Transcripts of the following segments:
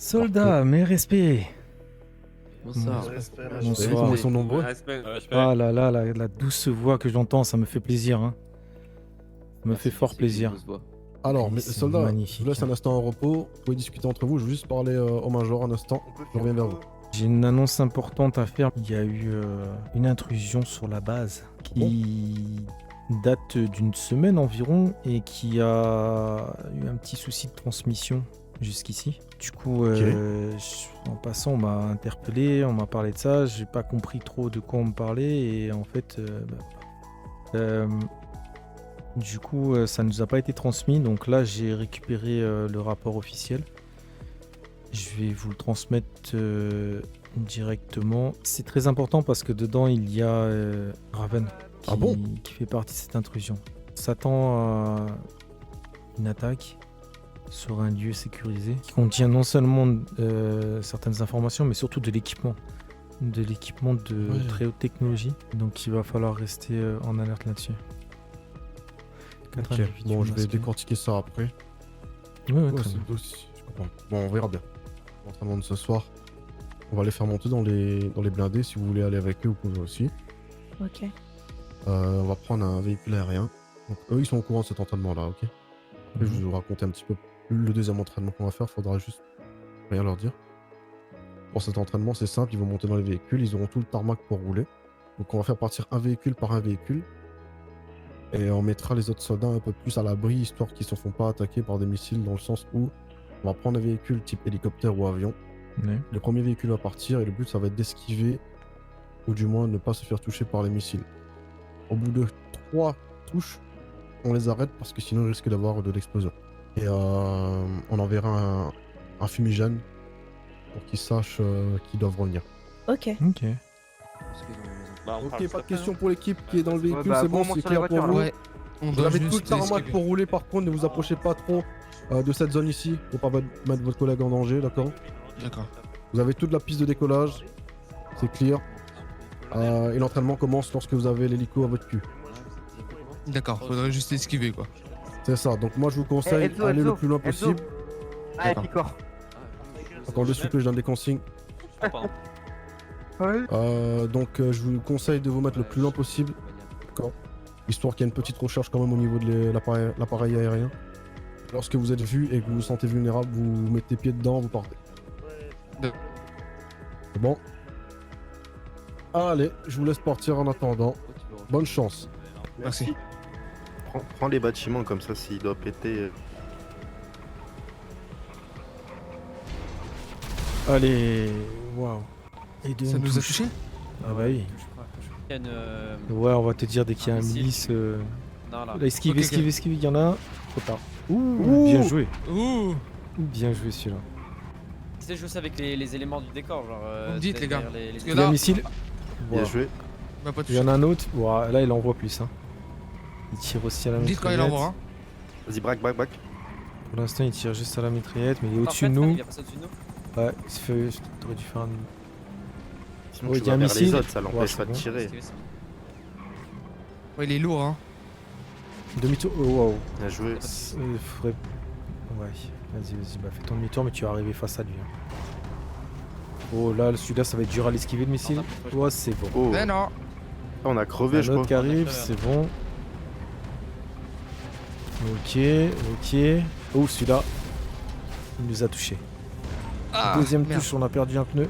Soldats, mes respects. Bonsoir. Bonsoir. Ils sont nombreux. Respect. Ah là là, la douce voix que j'entends, ça me fait plaisir. Hein. Ça me fait fort plaisir. Alors, Oui, mes c'est soldats, magnifique, je vous laisse un instant en repos. Vous pouvez discuter entre vous. Je veux juste parler au Major un instant. Je reviens vers vous. J'ai une annonce importante à faire. Il y a eu une intrusion sur la base qui date d'une semaine environ et qui a eu un petit souci de transmission jusqu'ici. Du coup, en passant, on m'a interpellé, on m'a parlé de ça. J'ai pas compris trop de quoi on me parlait et en fait, du coup, ça nous a pas été transmis. Donc là, j'ai récupéré le rapport officiel. Je vais vous le transmettre directement. C'est très important parce que dedans, il y a Raven qui fait partie de cette intrusion. On s'attend à une attaque sur un lieu sécurisé qui contient non seulement certaines informations, mais surtout de l'équipement. De l'équipement de très haute technologie. Donc il va falloir rester en alerte là-dessus. Ok, bon, je vais décortiquer ça après. Ouais, Ouais, très c'est bien. aussi- je comprends. Bon, on verra bien. L'entraînement de ce soir, on va les faire monter dans les blindés. Si vous voulez aller avec eux, vous pouvez aussi. Ok. On va prendre un véhicule aérien. Donc, eux, ils sont au courant de cet entraînement-là, ok? Après, je vais vous raconter un petit peu le deuxième entraînement qu'on va faire. Faudra juste rien leur dire. Pour cet entraînement, c'est simple. Ils vont monter dans les véhicules. Ils auront tout le tarmac pour rouler. Donc, on va faire partir un véhicule par un véhicule. Et on mettra les autres soldats un peu plus à l'abri, histoire qu'ils ne se font pas attaquer par des missiles, dans le sens où on va prendre un véhicule type hélicoptère ou avion. Ouais. Le premier véhicule va partir et le but, ça va être d'esquiver, ou du moins ne pas se faire toucher par les missiles. Au bout de 3 touches, on les arrête parce que sinon, ils risquent d'avoir de l'explosion. Et on enverra un fumigène pour qu'ils sachent qu'ils doivent revenir. Ok. Ok. Ok, pas de questions pour l'équipe qui est dans le véhicule, bah, c'est bon, bon, on c'est monte sur les clair pour voitures, vous. là. Ouais. On Vous doit avez tout le juste tarmac esquiver. pour rouler, par contre, ne vous approchez pas trop de cette zone ici, pour pas mettre votre collègue en danger, d'accord? D'accord. Vous avez toute la piste de décollage, c'est clear. Et l'entraînement commence lorsque vous avez l'hélico à votre cul. D'accord, faudrait juste esquiver quoi. C'est ça, donc moi je vous conseille Enzo, d'aller le Enzo, plus loin Enzo. possible. Allez, D'accord. Picor. Encore deux, s'il vous plaît, je donne des consignes. Donc je vous conseille de vous mettre le plus loin possible, d'accord? Histoire qu'il y ait une petite recharge quand même au niveau de l'appareil aérien. Lorsque vous êtes vu et que vous vous sentez vulnérable, vous mettez pied dedans, vous partez. C'est bon. Allez, je vous laisse partir en attendant. Bonne chance. Merci. Prends les bâtiments comme ça, s'il doit péter. Allez, waouh. Et de Ça nous a touché? Ah bah oui. Il y a une, Ouais, on va te dire dès qu'il y a un missile. milice. Non, là. Là, esquive, Ok, ok. esquive, esquive, il y en a un. Trop tard. Ouh, bien joué. Ouh. Bien joué celui-là. C'est juste avec les éléments du décor, genre. Vous me dites, les gars. derrière Parce que Il y a là- un missile. Bien Voilà. joué. Bah, pas Il y touché. en a un autre. Ouah, là, il envoie plus. Hein. Il tire aussi à la Vous me dites quand il mitraillette. envoie, hein. Vas-y, braque. Pour l'instant, il tire juste à la mitraillette, mais il est au-dessus de Il nous. vient passer au-dessus de nous. Ouais, il se fait. T'aurais dû faire un. Sinon, Ouais, tu il y a vas un vers les missile. autres, ça l'empêche Ouais, pas de c'est tirer. Ouais, il est lourd, hein. Demi-tour. Oh, waouh. Bien joué. Faudrait. Ouais, vas-y, bah fais ton demi-tour, mais tu vas arriver face à lui. Hein. Oh là, celui-là, ça va être dur à l'esquiver le missile. Ouais, c'est bon. Oh, Mais non. on a crevé, Un je autre crois. qui arrive, c'est bon. Ok, ok. Oh, celui-là, il nous a touché. Ah, Deuxième merde. touche, on a perdu un pneu.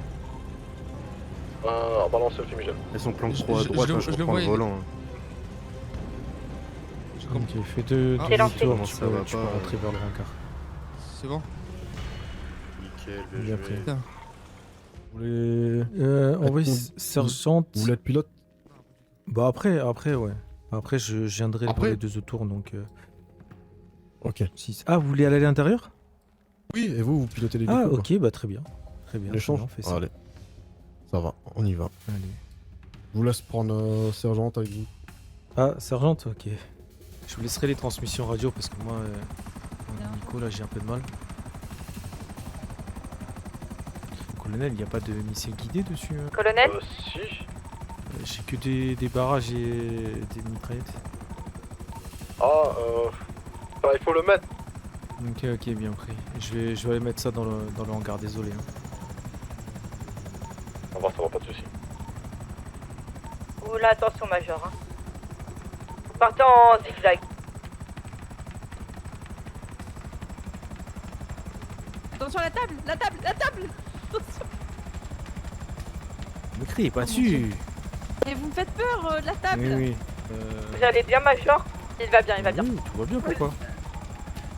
Balance le fumigène. Elles sont planquées Je- trop à je- droite, je le- hein, je je le reprends vois, le il est- volant. J'ai compris. Ok, fais deux Ah. demi-tours, Comment tu ça peux, va tu peux pas, rentrer vers le rencard. C'est bon. Nickel, Bien bien pris. joué. Putain. Vous voulez... Envoyez Vous- sergente. Vous voulez être pilote? Bah après, ouais. Après, je viendrai pour Après les deux autres tours, donc... Ok. Ah, vous voulez aller à l'intérieur? Oui, et vous pilotez les Ah, véhicules, ok, bah très bien. Très bien, L'échange. on fait ça. Allez. Ça va, on y va. Allez. Je vous laisse prendre sergente avec vous. Ah, sergente, ok. Je vous laisserai les transmissions radio parce que moi, Nico, là, j'ai un peu de mal. Colonel, il n'y a pas de missile guidé dessus. Colonel Si. J'ai que des barrages et des mitraillettes. Ah, il faut le mettre. Ok, ok, bien pris. Je vais aller mettre ça dans le hangar, désolé. Hein. Au revoir, ça va, pas de soucis. Oula, attention, Major. Hein. Partez en zigzag. Attention à la table, la table, la table. Attention. Ne criez pas dessus. Et vous me faites peur, la table. Oui, oui. Vous allez bien, Major? Il va bien, il va bien. Oui, tout va bien, pourquoi?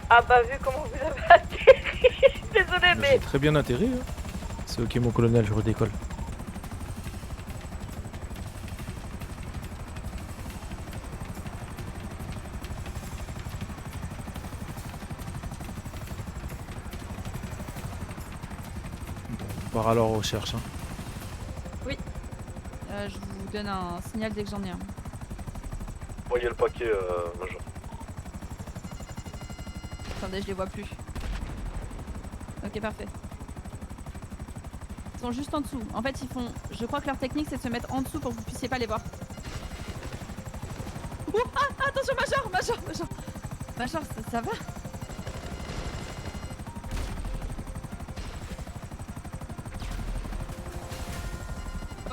Ah bah, vu comment vous avez atterri. Désolé, J'ai mais... très bien atterri. Hein. C'est ok, mon colonel, je redécolle. Bon, on part alors aux recherches. Hein. Je vous donne un signal dès que j'en ai un. Voyez le paquet, Major. Attendez, je les vois plus. Ok, parfait. Ils sont juste en dessous. En fait, ils font... Je crois que leur technique, c'est de se mettre en dessous pour que vous puissiez pas les voir. Ouh, ah, attention, Major. Major, ça va?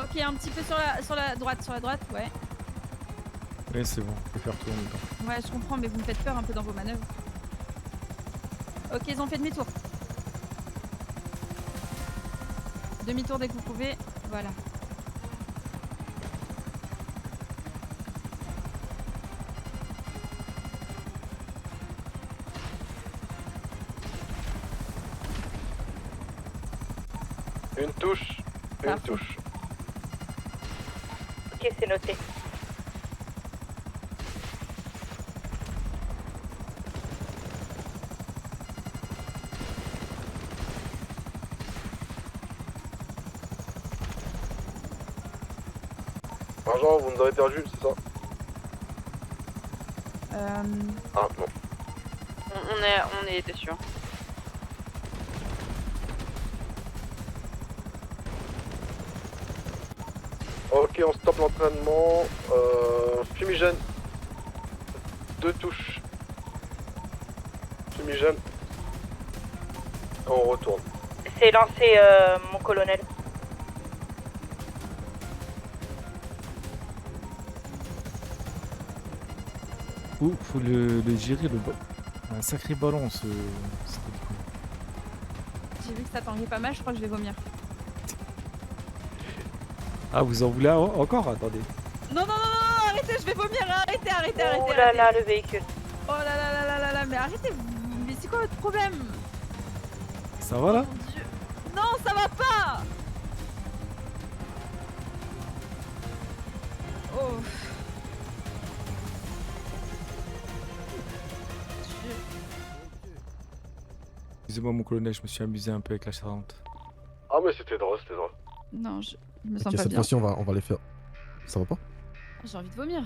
Ok, un petit peu sur la droite, ouais. Oui, c'est bon, je peux faire tout en même temps. Ouais, je comprends, mais vous me faites peur un peu dans vos manœuvres. Ok, ils ont fait demi-tour. Demi-tour dès que vous pouvez. Voilà. Une touche. Une Parfait. touche. Ok, c'est noté. Major, vous nous avez perdu, c'est ça? Ah, non. On est dessus. Hein. Ok, on stoppe l'entraînement. Fumigène. 2 touches. Fumigène. On retourne. C'est lancé, mon colonel. Ouh, faut le gérer, un sacré ballon, ce truc. J'ai vu que ça tanguait pas mal, je crois que je vais vomir. Ah, vous en voulez encore? Attendez. Non, arrêtez, je vais vomir, arrêtez. Oh là là, le véhicule. Oh là, mais arrêtez, mais c'est quoi votre problème? Ça va là? Mon Dieu. Non, ça va pas. Oh. Excusez-moi, mon colonel, je me suis amusé un peu avec la servante. Ah, mais c'était drôle, c'était drôle. Non, je me sens Ok, pas cette bien. fois-ci, on va les faire. Ça va pas? J'ai envie de vomir.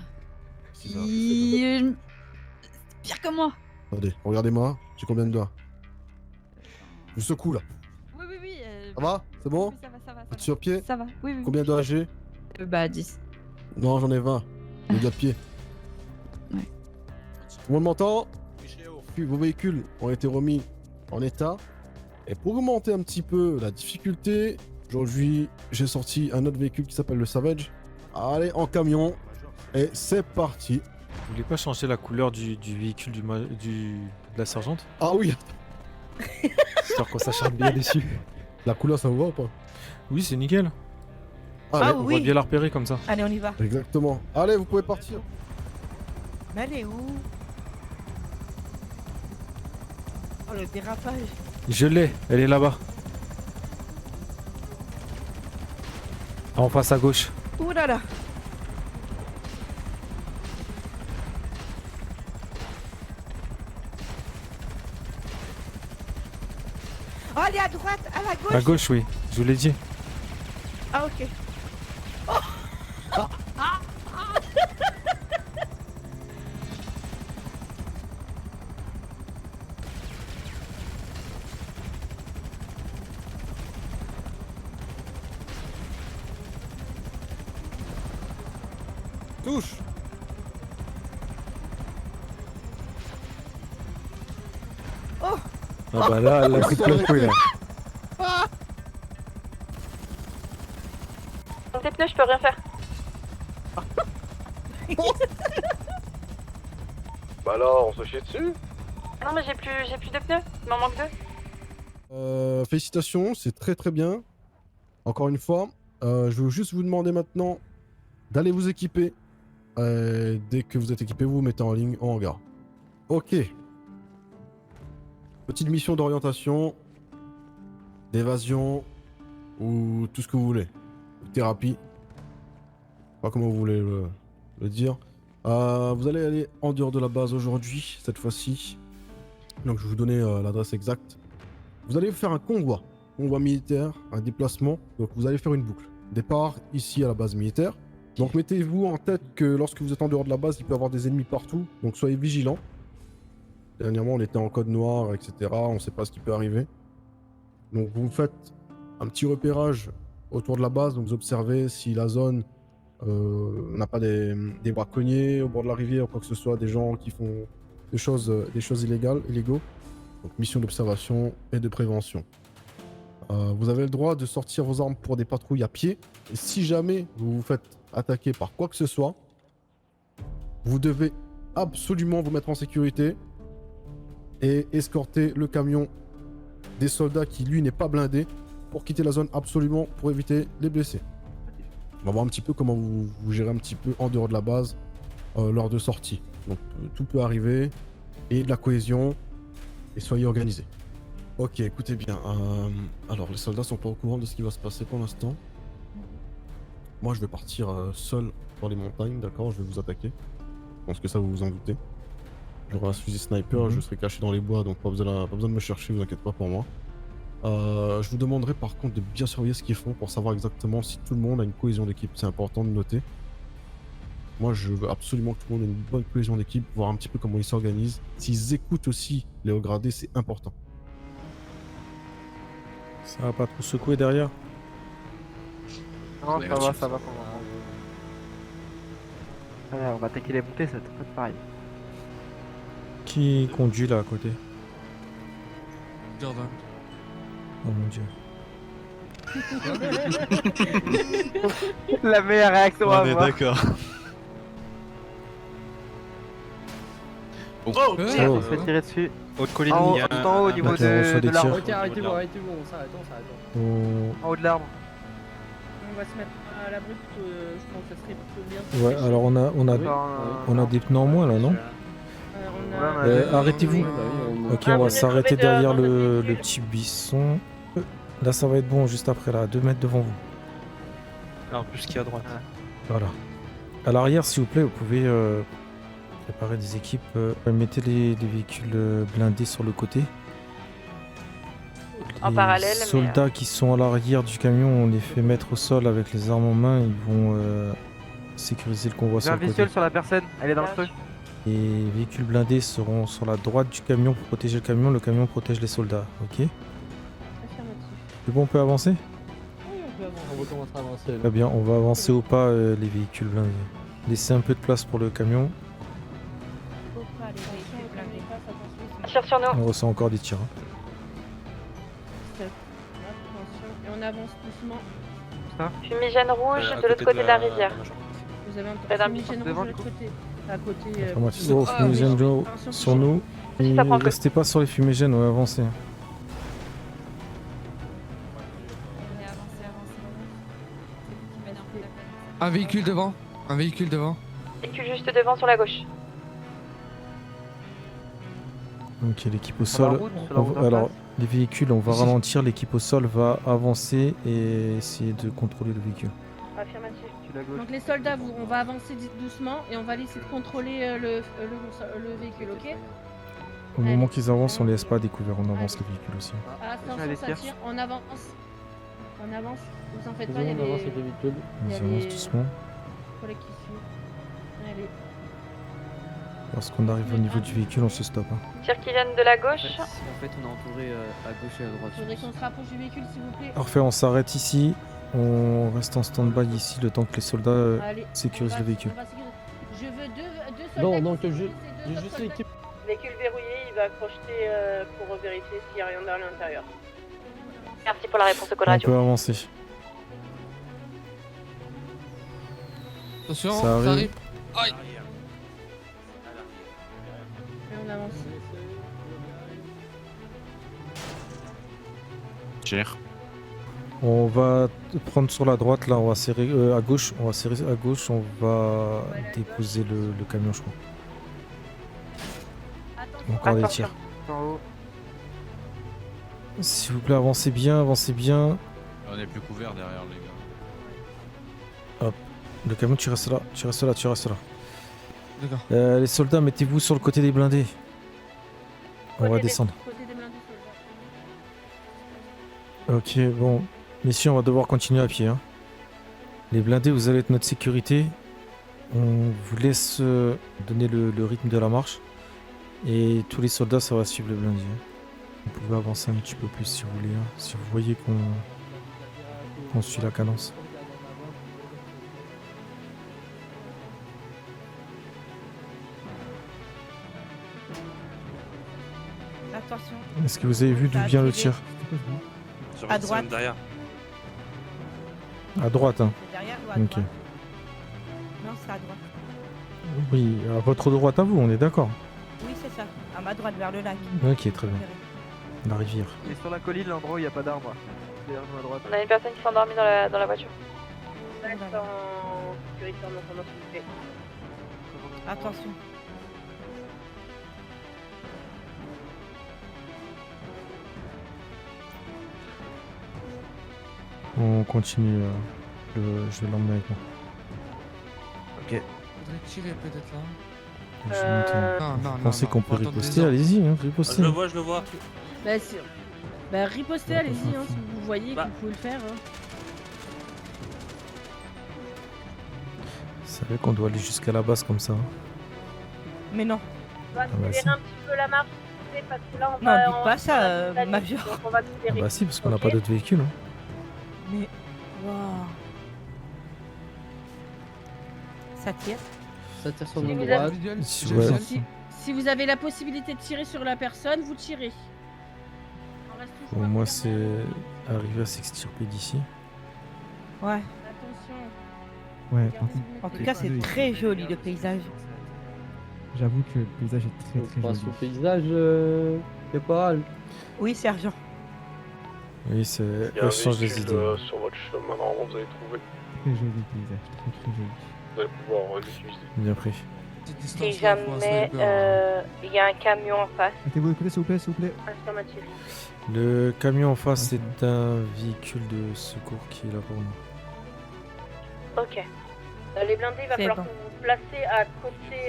Si ça- C'est pire que moi. Attendez, regardez-moi. J'ai combien de doigts? Je secoue là. Oui. Ça va? C'est bon? Oui, ça va. Vous êtes sur pied? Ça va, oui. Combien de doigts j'ai? Bah, 10. Non, j'en ai 20. Les doigts de pied. Ouais. Tout le monde m'entend? Vos véhicules ont été remis en état. Et pour augmenter un petit peu la difficulté, aujourd'hui, j'ai sorti un autre véhicule qui s'appelle le Savage. Allez, en camion. Et c'est parti. Vous voulez pas changer la couleur du véhicule de la sergente? Ah oui, Histoire qu'on s'acharne bien dessus. la couleur, ça vous va ou pas? Oui, c'est nickel. Allez, On va bien la repérer comme ça. Allez, on y va. exactement. Allez, vous pouvez partir. Mais elle est où? Oh, le dérapage. Je l'ai, elle est là-bas. En face à gauche. Ouh là là. Oh, elle est à droite, à la gauche. À gauche, oui, je vous l'ai dit. Ah, ok. Touche. Oh. Ah bah là, la pris plein de couilles là. Dans tes pneus, je peux rien faire. Bah alors, on se chie dessus? Non, mais j'ai plus de pneus. Il m'en manque 2. Félicitations, c'est très très bien. Encore une fois, je veux juste vous demander maintenant d'aller vous équiper. Dès que vous êtes équipé, vous vous mettez en ligne en hangar. Ok. Petite mission d'orientation, d'évasion ou tout ce que vous voulez. Thérapie. Pas comment vous voulez le dire. Vous allez aller en dehors de la base aujourd'hui, cette fois-ci. Donc je vais vous donner l'adresse exacte. Vous allez faire un convoi militaire, un déplacement. Donc vous allez faire une boucle. Départ ici à la base militaire. Donc mettez-vous en tête que lorsque vous êtes en dehors de la base, il peut y avoir des ennemis partout. Donc soyez vigilants. Dernièrement, on était en code noir, etc. On ne sait pas ce qui peut arriver. Donc vous faites un petit repérage autour de la base. Donc vous observez si la zone n'a pas des braconniers au bord de la rivière ou quoi que ce soit, des gens qui font des choses illégaux. Donc mission d'observation et de prévention. Vous avez le droit de sortir vos armes pour des patrouilles à pied. Et si jamais vous vous faites attaquer par quoi que ce soit, vous devez absolument vous mettre en sécurité et escorter le camion des soldats qui lui n'est pas blindé pour quitter la zone absolument pour éviter les blessés. On va voir un petit peu comment vous gérez un petit peu en dehors de la base lors de sortie. Donc tout peut arriver et de la cohésion et soyez organisés. Ok, écoutez bien. Alors les soldats sont pas au courant de ce qui va se passer pour l'instant. Moi je vais partir seul dans les montagnes, d'accord? Je vais vous attaquer. Je pense que ça vous vous en doutez. J'aurai un fusil sniper, je serai caché dans les bois, donc pas besoin de me chercher, vous inquiétez pas pour moi. Je vous demanderai par contre de bien surveiller ce qu'ils font pour savoir exactement si tout le monde a une cohésion d'équipe. C'est important de noter. Moi je veux absolument que tout le monde ait une bonne cohésion d'équipe, voir un petit peu comment ils s'organisent. S'ils écoutent aussi les hauts gradés, c'est important. Ça va pas trop secouer derrière? Non, ça va pour le moment. Allez, on va attaquer les montées, ça va être pareil. Qui conduit là à côté? Jordan. Oh mon dieu. La meilleure réaction à avoir. D'accord. Oh, On se fait tirer dessus. Haute colline, En haut, il y a tout en haut au niveau Attends, on reçoit de des l'arbre. tirs. arrêtez-vous, on s'arrête. En haut de l'arbre. On va se mettre à l'abri, je pense que ça serait plutôt bien. Ouais, alors on a des pneus en moins là, non? Arrêtez-vous. Ok, on va s'arrêter derrière le petit buisson. Là, ça va être bon, juste après, là, 2 mètres devant vous. Alors, plus qu'il y a à droite. Voilà. À l'arrière, s'il vous plaît, vous pouvez préparer des équipes. Mettez les véhicules blindés sur le côté. En Les parallèle, mais, soldats qui sont à l'arrière du camion, on les fait mettre au sol avec les armes en main. Ils vont sécuriser le convoi J'ai sur un le côté. visuel sur la personne, elle est dans le feu. Les véhicules blindés seront sur la droite du camion pour protéger le camion protège les soldats, ok? C'est bon, on peut avancer? On va commencer à avancer. Très bien, on va avancer au pas les véhicules blindés. Laissez un peu de place pour le camion, Tire sur nous. on ressent encore des tirs. Hein. Et on avance doucement. Fumigène rouge À de l'autre côté de la rivière. Vous avez un Près d'un fumigène devant, rouge de l'autre côté. À côté. Affirmatif. Oh, fumigène jaune sur nous. Et Ça prend que- restez pas sur les fumigènes, on va avancer. Un véhicule devant. Un véhicule devant. Véhicule juste devant sur la gauche. Ok, l'équipe au Sur la sol. route, sur la route en Alors, face. les véhicules, on va Si. ralentir, l'équipe au sol va avancer et essayer de contrôler le véhicule. Affirmatif. Tu la gauche. Donc les soldats, on va avancer doucement et on va laisser contrôler le véhicule, ok? Au moment Allez. qu'ils avancent, on les laisse pas découvrir, on avance les véhicules aussi. Attention, Allez, ça tire. tire. On avance. On avance. Vous en faites pas, il y a des véhicules. Il y Ils a avancent les- doucement. collègues qui suivent. Allez. Lorsqu'on arrive au niveau du véhicule, on se stoppe. Hein. Tire qui viennent de la gauche. En fait, on est entouré à gauche et à droite. Il faudrait qu'on se rapproche du véhicule, s'il vous plaît. Parfait, on s'arrête ici. On reste en stand-by ici le temps que les soldats Allez. sécurisent on le va- véhicule. on va sécuriser. Je veux deux soldats. Non, non, qui que sécurisent j'ai ces deux juste soldats. l'équipe. Véhicule verrouillé, il va crocheter pour vérifier s'il n'y a rien à l'intérieur. Merci pour la réponse de code On radio. peut avancer. Attention, Ça ça arrive. arrive. Aïe. Et on avance. Cher. On va prendre sur la droite, là, on va serrer à gauche, on va serrer à gauche, on va déposer le camion, je crois. Encore des tirs. En haut. S'il vous plaît, avancez bien, avancez bien. On est plus couvert derrière les gars. Le camion, tu restes là, tu restes là, tu restes là. D'accord. Les soldats, mettez-vous sur le côté des blindés. On va descendre. Côté des blindés, soldats. Ok, bon. Messieurs, on va devoir continuer à pied. Hein. Les blindés, vous allez être notre sécurité. On vous laisse donner le rythme de la marche. Et tous les soldats, ça va suivre le blindé. Hein. Vous pouvez avancer un petit peu plus si vous voulez. Hein. Si vous voyez qu'on suit la cadence. Attention. Est-ce que vous avez vu d'où vient le tir? À droite. Derrière. À droite, hein. C'est derrière ou à Ok. droite? Non, c'est à droite. Oui, à votre droite à vous, on est d'accord. Oui, c'est ça. À ma droite, vers le lac. Ok, très bien. La rivière. Il est sur la colline, l'endroit où il n'y a pas d'arbre. Derrière nous à droite. On a une personne qui s'est endormie dans la voiture. Reste en sécurité en entendant s'il vous plaît. Attention. On continue. Je vais l'emmener avec moi. Ok. Faudrait tirer peut-être là. Je vais monter. Non, non, Vous non. pensez non, qu'on faut peut attendre riposter? des ordres. Allez-y, hein, ripostez. Je le vois. Bah, ripostez, allez-y, hein, si vous voyez que vous pouvez le faire. Hein. Vous savez qu'on doit aller jusqu'à la base comme ça. Hein. Mais non. On va accélérer si. un petit peu la marche, parce que là on Non, va. dites pas ça, on Major. Donc on va Ah accélérer. bah si, parce qu'on n'a Ok. pas d'autres véhicules. Hein. Mais. Waouh. Ça tire. Ça tire sur Si mon vous droit. avez- Visuel, Si- visuel. ouais. Si vous avez la possibilité de tirer sur la personne, vous tirez. On reste toujours Pour à moi, côté. c'est arriver à s'extirper d'ici. Ouais. Attention. Ouais. En tout cas, c'est très joli le paysage. J'avoue que le paysage est très très Passe joli. au paysage, c'est pas mal. Oui, sergent. Oui, c'est Il y a un échange des véhicule idées. sur votre chemin, normalement vous allez trouver. Très joli paysage, très très joli. Vous allez pouvoir l'utiliser. Bien pris. Petite Si distance, là, pour un jamais sniper. il y a un camion en face. Mettez-vous de côté s'il vous plaît, s'il vous plaît. Affirmatif. Le camion en face, Ok. c'est un véhicule de secours qui est là pour nous. Ok. Les blindés, il va C'est falloir bon. que vous vous placez à côté,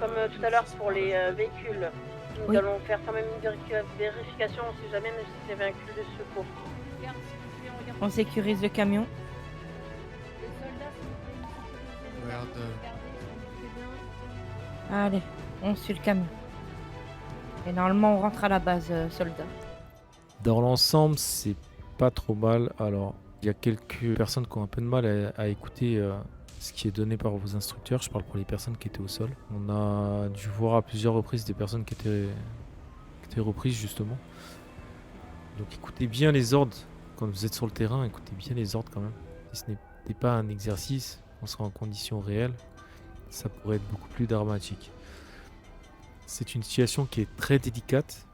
comme tout à l'heure pour les véhicules. Nous Oui. allons faire quand même une vérification, on sait jamais, même si c'est un véhicule de secours. On sécurise le camion. Regarde. Allez, on suit le camion. Et normalement, on rentre à la base, soldat. Dans l'ensemble, c'est pas trop mal. Alors, il y a quelques personnes qui ont un peu de mal à écouter ce qui est donné par vos instructeurs. Je parle pour les personnes qui étaient au sol. On a dû voir à plusieurs reprises des personnes qui étaient reprises justement. Donc écoutez bien les ordres quand vous êtes sur le terrain. Écoutez bien les ordres quand même. Si ce n'est pas un exercice, on sera en conditions réelles. Ça pourrait être beaucoup plus dramatique. C'est une situation qui est très délicate.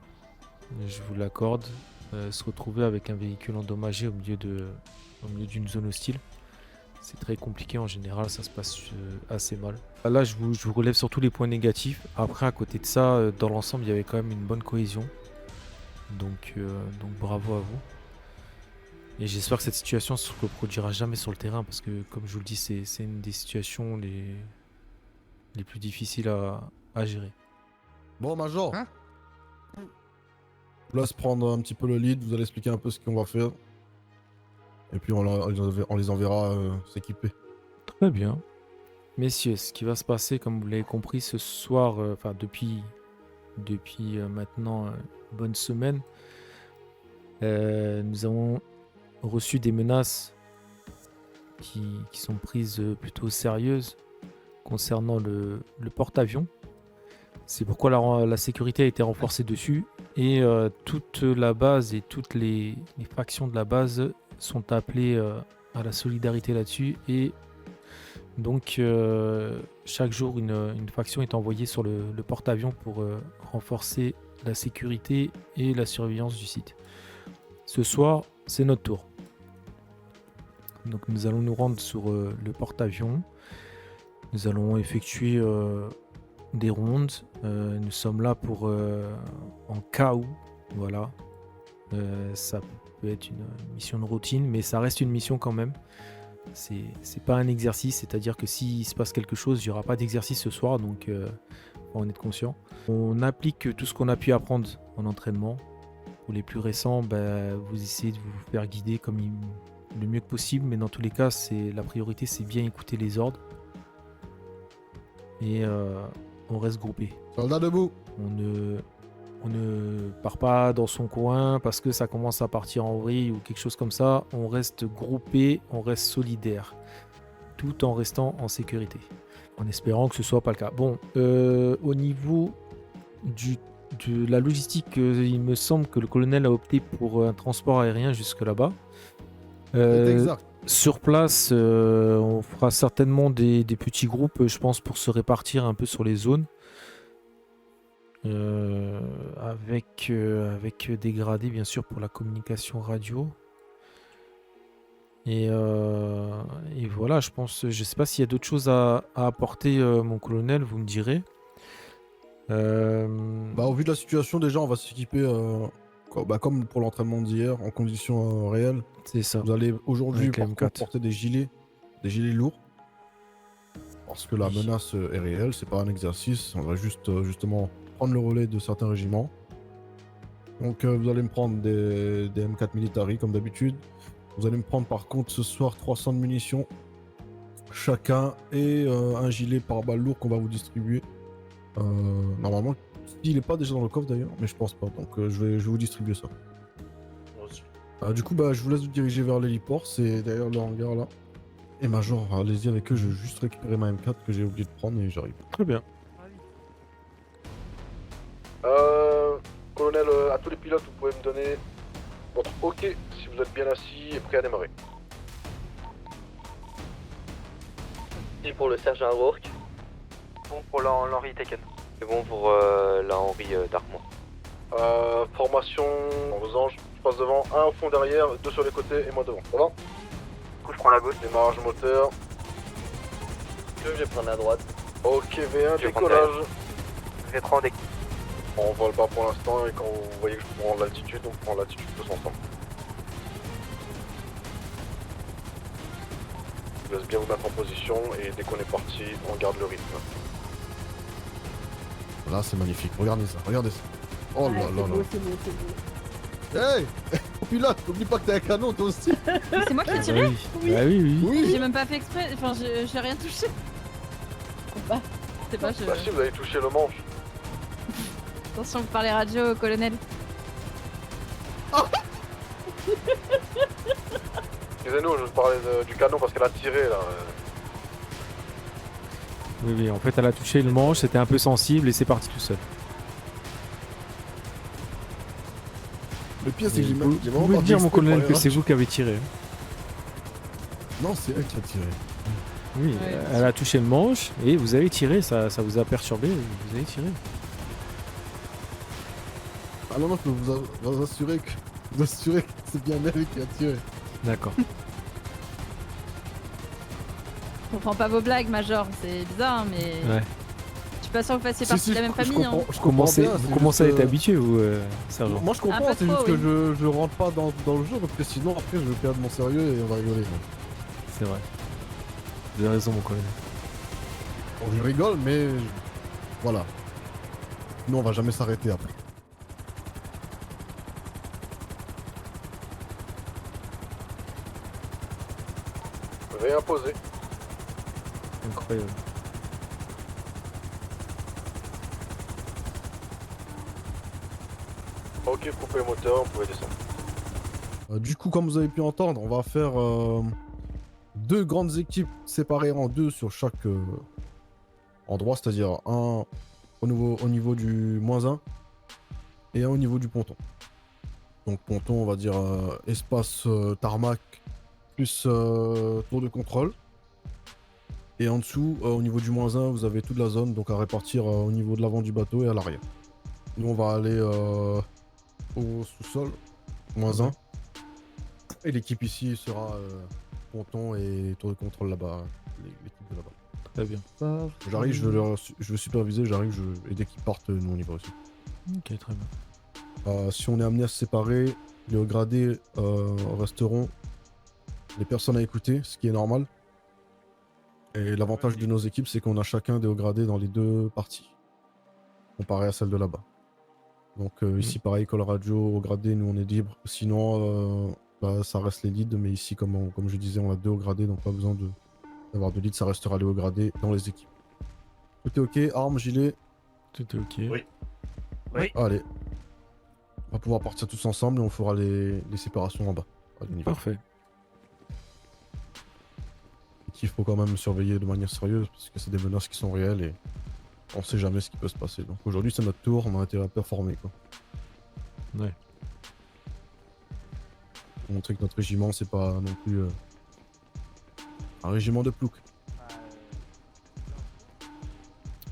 Je vous l'accorde. Se retrouver avec un véhicule endommagé au milieu d'une zone hostile, c'est très compliqué. En général, ça se passe assez mal. Là, je vous relève surtout les points négatifs. Après, à côté de ça, dans l'ensemble, il y avait quand même une bonne cohésion. Donc bravo à vous. Et j'espère que cette situation ne se reproduira jamais sur le terrain, parce que, comme je vous le dis, c'est une des situations les plus difficiles à gérer. Bon, Major. Hein? Je vous laisse prendre un petit peu le lead, vous allez expliquer un peu ce qu'on va faire. Et puis on les enverra s'équiper. Très bien. Messieurs, ce qui va se passer, comme vous l'avez compris, ce soir, enfin depuis maintenant une bonne semaine, nous avons reçu des menaces qui sont prises plutôt sérieuses concernant le porte-avions. C'est pourquoi la sécurité a été renforcée dessus. Et toute la base et toutes les factions de la base sont appelées à la solidarité là-dessus. Et donc, chaque jour, une faction est envoyée sur le porte-avions pour renforcer la sécurité et la surveillance du site. Ce soir, c'est notre tour. Donc, nous allons nous rendre sur le porte-avions. Nous allons effectuer des rondes. Nous sommes là pour, en cas où, voilà. Ça peut être une mission de routine, mais ça reste une mission quand même. C'est pas un exercice, c'est-à-dire que s'il se passe quelque chose, il n'y aura pas d'exercice ce soir, donc faut en être conscient. On applique tout ce qu'on a pu apprendre en entraînement. Pour les plus récents, vous essayez de vous faire guider comme le mieux que possible, mais dans tous les cas, la priorité, c'est bien écouter les ordres. Et on reste groupé. Soldat debout. On ne part pas dans son coin parce que ça commence à partir en vrille ou quelque chose comme ça. On reste groupé, on reste solidaire, tout en restant en sécurité. En espérant que ce soit pas le cas. Bon, au niveau de la logistique, il me semble que le colonel a opté pour un transport aérien jusque là-bas. Exact. Sur place, on fera certainement des petits groupes, je pense, pour se répartir un peu sur les zones. Avec des gradés, bien sûr, pour la communication radio. Et voilà, je pense, je sais pas s'il y a d'autres choses à apporter, mon colonel, vous me direz. Au vu de la situation, déjà, on va s'équiper comme pour l'entraînement d'hier, en conditions réelles. C'est ça. Vous allez aujourd'hui Avec la M4. porter des gilets lourds. Parce que la menace est réelle, c'est pas un exercice. On va justement prendre le relais de certains régiments. Donc vous allez me prendre des M4 Military comme d'habitude. Vous allez me prendre par contre ce soir 300 de munitions chacun et un gilet par balle lourd qu'on va vous distribuer. Normalement, il n'est pas déjà dans le coffre d'ailleurs, mais je pense pas. Donc je vais vous distribuer ça. Du coup, je vous laisse vous diriger vers l'héliport. C'est derrière le hangar là. Et Major, allez-y avec eux. Je vais juste récupérer ma M4 que j'ai oublié de prendre et j'arrive. Très bien. Colonel, à tous les pilotes, vous pouvez me donner votre OK si vous êtes bien assis et prêt à démarrer. Et pour le sergent Rourke. Bon pour l'Henri Taken. C'est bon pour la Henri Darkmoor. Formation en losange, je passe devant, un au fond derrière, deux sur les côtés et moi devant. Ça va? Du coup, je prends la gauche. Démarrage moteur. Je vais prendre la droite. Ok, V1, Je décollage. Je vais prendre des... On vole pas pour l'instant et quand vous voyez que je prends l'altitude, on prend l'altitude tous ensemble. Je vous laisse bien vous mettre en position et dès qu'on est parti, on garde le rythme. Là, c'est magnifique. Regardez ça, regardez ça. Oh là là là. C'est beau, c'est beau. Hey pilote, n'oublie pas que t'as un canon toi aussi. C'est moi qui ai tiré. Oui. Ah oui. J'ai même pas fait exprès, enfin j'ai rien touché. Bah, c'est pas, Bah si, vous avez touché le manche. Attention, vous parlez radio, colonel. Excusez-nous, je parlais du canon parce qu'elle a tiré là. Oui, en fait, elle a touché le manche, c'était un peu sensible et c'est parti tout seul. Le pire, c'est que Vous pouvez dire, mon colonel, que c'est vous qui avez tiré. Non, c'est elle qui a tiré. Oui, elle a touché le manche et vous avez tiré, ça vous a perturbé, vous avez tiré. Ah non, je peux vous assurer que c'est bien elle qui a tiré. D'accord. Je comprends pas vos blagues, Major, c'est bizarre, mais. Ouais. Je suis pas sûr que vous fassiez partie de la même famille. Je commence Vous commencez à être habitué, vous, sergent. Moi je comprends, pas c'est trop, juste que je rentre pas dans le jeu parce que sinon après je vais perdre mon sérieux et on va rigoler. C'est vrai. Vous avez raison, mon colonel. Bon, je rigole, mais voilà. Nous on va jamais s'arrêter après. Réimposé. Incroyable. Ok, coupez le moteur, vous pouvez descendre. Du coup, comme vous avez pu entendre, on va faire deux grandes équipes séparées en deux sur chaque endroit, c'est-à-dire un au niveau du -1 et un au niveau du ponton. Donc ponton, on va dire espace tarmac plus tour de contrôle. Et en dessous, au niveau du -1, vous avez toute la zone donc à répartir au niveau de l'avant du bateau et à l'arrière. Nous, on va aller au sous-sol, -1. Et l'équipe ici sera ponton et tour de contrôle là-bas, l'équipe de là-bas. Très bien. J'arrive, je veux superviser, et dès qu'ils partent, nous on y va aussi. Ok, très bien. Si on est amené à se séparer, les hauts gradés resteront les personnes à écouter, ce qui est normal. Et l'avantage de nos équipes, c'est qu'on a chacun des hauts gradés dans les deux parties, comparé à celle de là-bas. Donc ici, pareil, call radio, hauts gradés, nous on est libre. Sinon, ça reste les leads, mais ici, comme je disais, on a 2 hauts gradés, donc pas besoin d'avoir de leads, ça restera les hauts gradés dans les équipes. Tout est ok, armes, gilet. Tout est ok. Oui. Allez. On va pouvoir partir tous ensemble et on fera les séparations en bas. Parfait. Et qu'il faut quand même surveiller de manière sérieuse parce que c'est des menaces qui sont réelles et on sait jamais ce qui peut se passer. Donc aujourd'hui c'est notre tour, on a intérêt à performer quoi. Ouais. Montrer que notre régiment c'est pas non plus un régiment de plouc.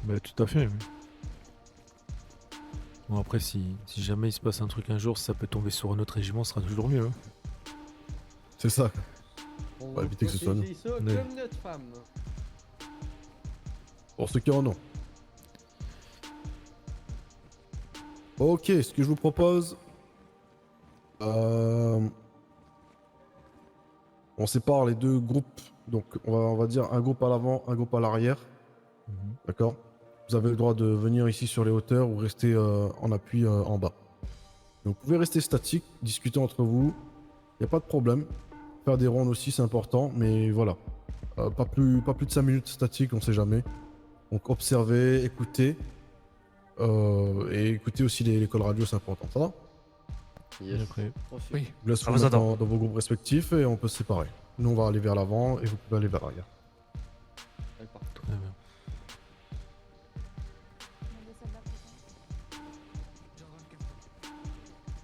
Bah tout à fait. Oui. Bon après si jamais il se passe un truc un jour, ça peut tomber sur un autre régiment, ce sera toujours mieux. Hein. C'est ça. On va éviter que ce soit nous. ça Ouais. comme notre femme. Pour ceux qui en ont. Ok, ce que je vous propose... on sépare les 2 groupes. Donc on va dire un groupe à l'avant, un groupe à l'arrière. D'accord. Vous avez le droit de venir ici sur les hauteurs ou rester en appui en bas. Donc vous pouvez rester statique, discuter entre vous. Il n'y a pas de problème. Faire des rondes aussi c'est important, mais voilà. Pas plus de 5 minutes statique, on sait jamais. Donc observez, écoutez. Et écoutez aussi les calls radio, c'est important. Ça va? Yes. Après. Oui. Je vous laisse vous mettre dans vos groupes respectifs et on peut se séparer. Nous on va aller vers l'avant et vous pouvez aller vers l'arrière. D'accord. Très bien.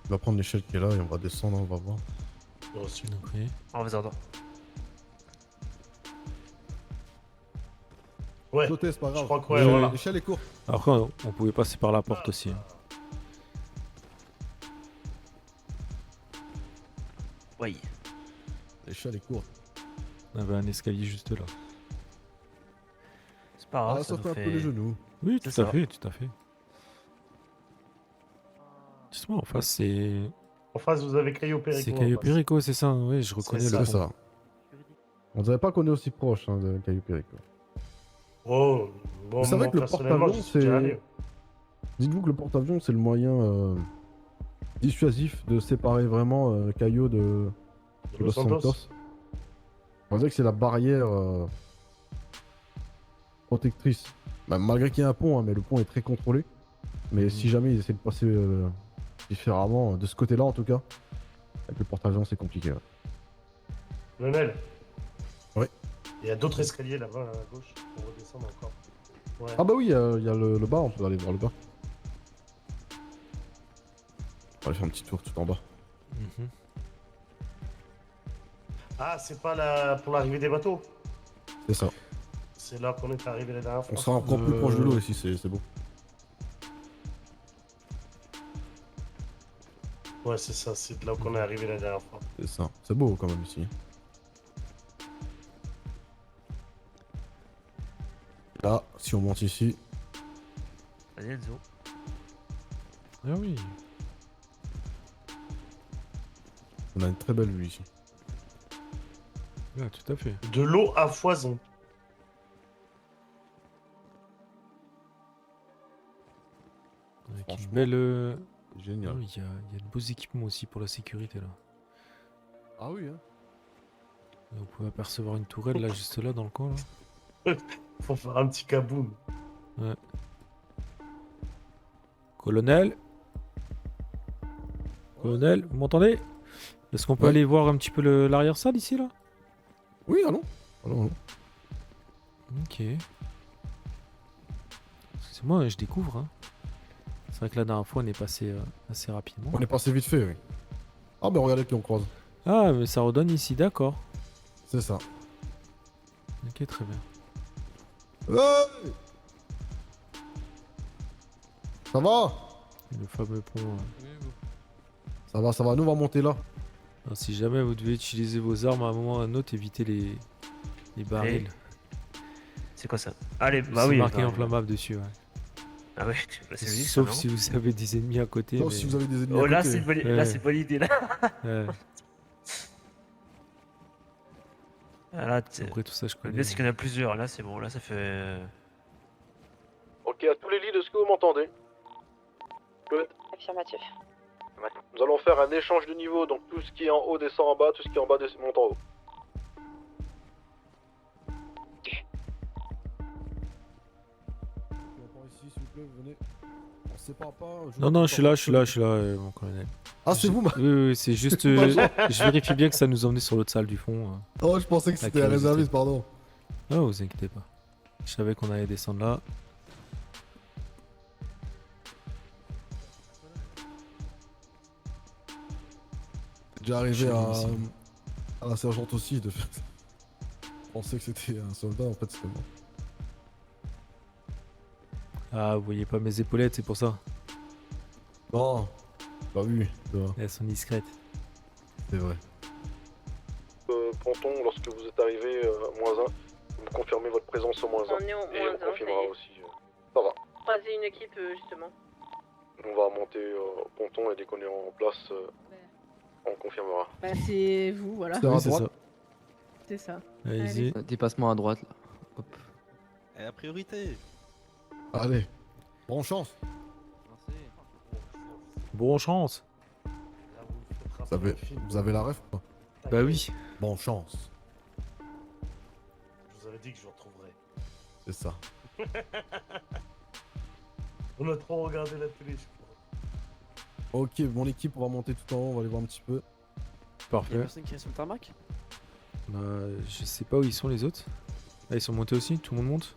On va prendre l'échelle qui est là et on va descendre, on va voir. Ok. En faisant Ouais. Sauter, c'est pas grave. Je crois que ouais, voilà. L'échelle est courte. Après on pouvait passer par la porte aussi. Hein. Oui. L'échelle est courte. On avait un escalier juste là. C'est pas grave, ça sauter nous un peu fait... les genoux. Oui, C'est tout à ça. fait, tout à fait. Justement, en face, c'est. En face, vous avez Caio Perico. C'est Caio Perico, c'est ça, oui, je reconnais C'est le ça. On dirait pas qu'on est aussi proche de Caio Perico. Oh, bon, Vous savez moi, que le personnellement, porte-avions, j'y suis déjà c'est... allé. Dites-vous que le porte-avions, c'est le moyen dissuasif de séparer vraiment Caio de Los Santos. On dirait que c'est la barrière protectrice. Bah, malgré qu'il y ait un pont, hein, mais le pont est très contrôlé. Mais si jamais ils essaient de passer différemment, de ce côté-là en tout cas, avec le porte-avions, c'est compliqué. Ouais. Lionel. Oui. Il y a d'autres escaliers là-bas, à gauche, pour redescendre encore. Ouais. Ah bah oui, il y a le bas, on peut aller voir le bas. On va aller faire un petit tour tout en bas. Ah, c'est pas pour l'arrivée des bateaux. C'est ça. C'est là qu'on est arrivé la dernière fois. On sera encore plus proche de l'eau ici, c'est beau. Ouais, c'est ça, c'est de là qu'on est arrivé la dernière fois. C'est ça. C'est beau quand même ici. Là, si on monte ici. Allez, Enzo. Ah oui. On a une très belle vue ici. Ouais, tout à fait. De l'eau à foison. Avec une belle. Génial. Il y a de beaux équipements aussi pour la sécurité là. Ah oui, hein. Vous pouvez apercevoir une tourelle là, juste là dans le coin là. Faut faire un petit kaboom. Ouais. Colonel. Colonel, vous m'entendez? Est-ce qu'on peut aller voir un petit peu l'arrière-salle ici là? Oui, allons. Allons. Ok. Parce que si C'est moi, je découvre. Hein. C'est vrai que la dernière fois, on est passé assez rapidement. On est passé vite fait, oui. Ah, bah regardez qui on croise. Ah, mais ça redonne ici, d'accord. C'est ça. Ok, très bien. Hey, ça va? Le fameux pont. Ça va, nous on va monter là. Alors, si jamais vous devez utiliser vos armes à un moment ou à un autre, évitez les barils. C'est quoi ça? Allez, bah C'est oui. marqué bah, inflammable dessus, ouais. Ah ouais, bah, c'est logique, Sauf ça, non si vous avez des ennemis à côté. Sauf mais- si vous avez des ennemis Oh à là, côté. c'est une bonne... Ouais. là, c'est une bonne idée là. Ouais. Ah, là, Après tout ça, je le connais. mieux, c'est qu'il y en a plusieurs. Là, c'est bon. Là, ça fait. Ok, à tous les leads, est-ce que vous m'entendez? Good. Affirmatif. Nous allons faire un échange de niveau, donc tout ce qui est en haut descend en bas, tout ce qui est en bas monte en haut. Ici, s'il vous plaît, venez. On se sépare pas. Non, je suis là, mon colonel. Ah, c'est vous, Oui, c'est juste. Je vérifie bien que ça nous emmenait sur l'autre salle du fond. Oh, je pensais que La c'était un curiosité. réserviste, pardon. Non, vous inquiétez pas. Je savais qu'on allait descendre là. C'est déjà arrivé Je suis à, ici. à la sergente aussi de faire. Je pensais que c'était un soldat, en fait, c'était moi. Ah, vous voyez pas mes épaulettes, c'est pour ça. Non. Bah oui, c'est vrai. Elles sont discrètes. C'est vrai. Ponton, lorsque vous êtes arrivé -1, vous me confirmez votre présence au -1. On est au Et on -1, confirmera ça y est. aussi. Ça va. Croiser une équipe justement. On va monter au ponton et dès qu'on est en place, on confirmera. Bah c'est vous, voilà. C'est à c'est droite. ça. C'est ça. Allez-y. Dépassement à droite là. Hop. Et la priorité. Allez. Bonne chance. Bonne chance. Vous avez la ref ou pas? Bah oui. Bonne chance. Je vous avais dit que je vous retrouverais. C'est ça. On a trop regardé la télé, je crois. Ok, mon équipe, on va monter tout en haut, on va aller voir un petit peu. Y'a Parfait. personne qui est sur le tarmac? Bah, je sais pas où ils sont les autres. Là, ils sont montés aussi, tout le monde monte.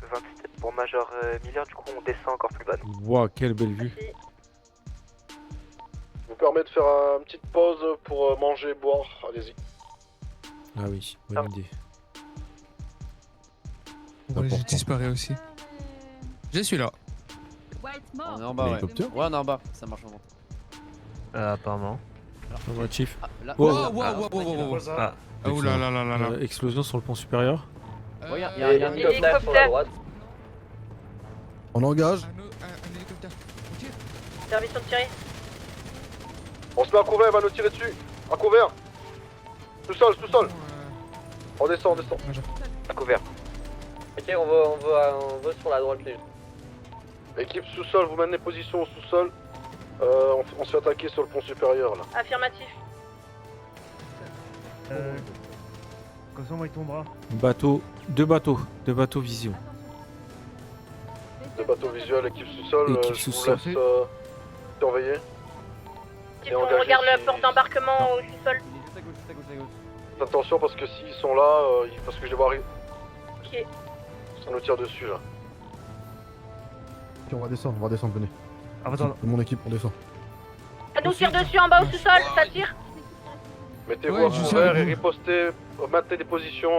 27 pour Major Miller, du coup on descend encore plus bas. Waouh, quelle belle vue. Merci. Je vous permets de faire une petite pause pour manger, boire. Allez-y. Ah oui, bonne idée. Ouais, j'ai disparu aussi. Je suis là. White mort. On est en bas, ouais. L'hélicoptère Ouais, on est en bas. Ça marche en monte. Apparemment. Au revoir, Chief. Ah, là. Oh. Wow. Ah, Oh là là là là là. Explosion sur le pont supérieur. Ouais, y'a un Hélicoptère sur la droite. On engage. Un hélicoptère. Ok. Permission de tirer. On se met à couvert, il va nous tirer dessus. À couvert. Sous-sol, sous-sol. On descend, on descend. À couvert. Ok, on va sur la droite les gens. Équipe sous-sol, vous maintenez position au sous-sol. On se fait attaquer sur le pont supérieur là. Affirmatif. comme ça, moi, il tombera. Deux bateaux vision. Deux bateaux visuels, équipe sous-sol. Équipe Je vous sous-sol. laisse surveiller. Si on regarde le port d'embarquement au sous-sol. Faites attention parce que s'ils sont là, parce que je les vois arriver. Ok. Ça nous tire dessus là. Ok, on va descendre, venez. Ah, attends. Mon équipe, on descend. Ça nous tire dessus en bas au sous-sol, ça tire. Mettez-vous Ouais, à je suis couvert avec et vous. ripostez, maintenez des positions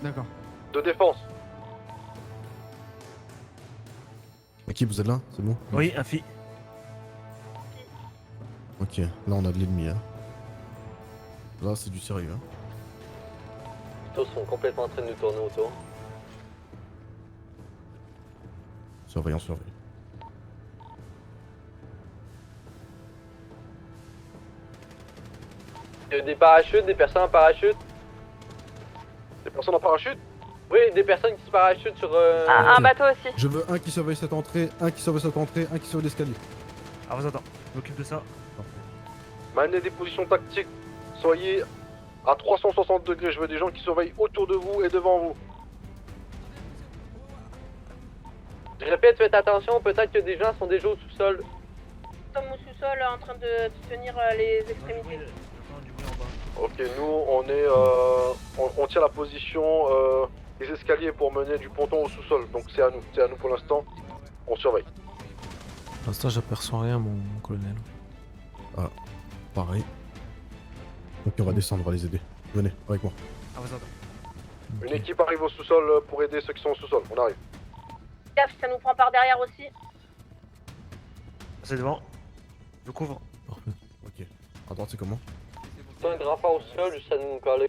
D'accord. de défense. Équipe, vous êtes là? C'est bon? Oui, un fille. Ok, là on a de l'ennemi. Hein. Là c'est du sérieux. Hein. Tous sont complètement en train de nous tourner autour. Surveillant. Des parachutes, des personnes en parachute. Des personnes en parachute? Oui, des personnes qui se parachutent sur... Un Ok. bateau aussi. Je veux un qui surveille cette entrée, un qui surveille l'escalier. Ah, attends. Je m'occupe de ça. Maintenez des positions tactiques. Soyez à 360 degrés. Je veux des gens qui surveillent autour de vous et devant vous. Je répète, faites attention, peut-être que des gens sont déjà au sous-sol. Nous sommes au sous-sol en train de tenir les extrémités. Ok, nous on est, on tient la position les escaliers pour mener du ponton au sous-sol. Donc c'est à nous pour l'instant. On surveille. Pour l'instant, j'aperçois rien, mon colonel. Ah, pareil. Ok, on va descendre, on va les aider. Venez, avec moi. Une équipe arrive au sous-sol pour aider ceux qui sont au sous-sol. On arrive. Gaffe, ça nous prend par derrière aussi. C'est devant. Je couvre. Ok. À droite, c'est comment? Un grappin au sol, juste à nous parler.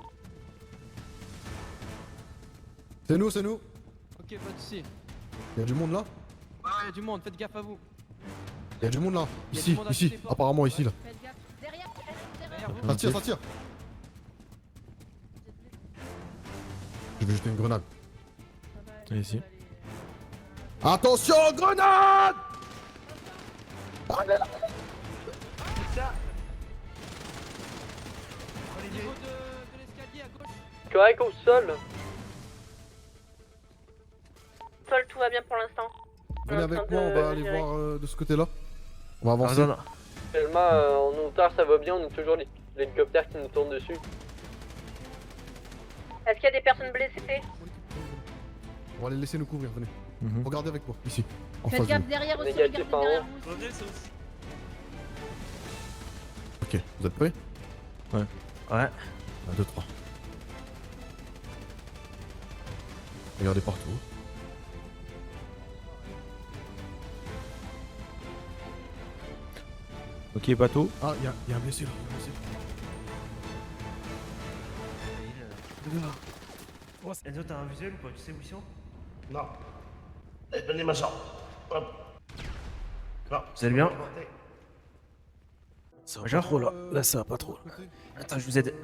C'est nous, c'est nous. Ok, pas de soucis. Y'a du monde là? Ouais, y'a du monde, faites gaffe à vous. Y'a du monde là. Y a Ici, du monde à toutes ici. les portes. Apparemment, ici là. Faites gaffe. Derrière, Derrière vous. Ça tire, ça tire. Je vais jeter une grenade. Allez-y. Attention, grenade! Au niveau de l'escalier à gauche. Correct au sol. Sol, tout va bien pour l'instant. Venez avec moi, on va aller voir de ce côté-là. On va avancer. Actuellement, en hauteur, ça va bien, on a toujours l'hélicoptère qui nous tourne dessus. Est-ce qu'il y a des personnes blessées? On va les laisser nous couvrir, venez. Mhm. Regardez avec moi, ici. En Faites face de gaffe nous. derrière aussi, Négatif, regardez derrière hein. vous. Ok, vous êtes prêts? Ouais. 1, 2, 3. Regardez partout. Ok, bateau. Ah, y'a un blessé là. Enzo, t'as un visuel ou pas? Tu sais où ils sont? Non. Venez, Major. Hop. Vous allez bien? Ça va pas trop là. Là, ça va pas trop. Attends, je vous aide.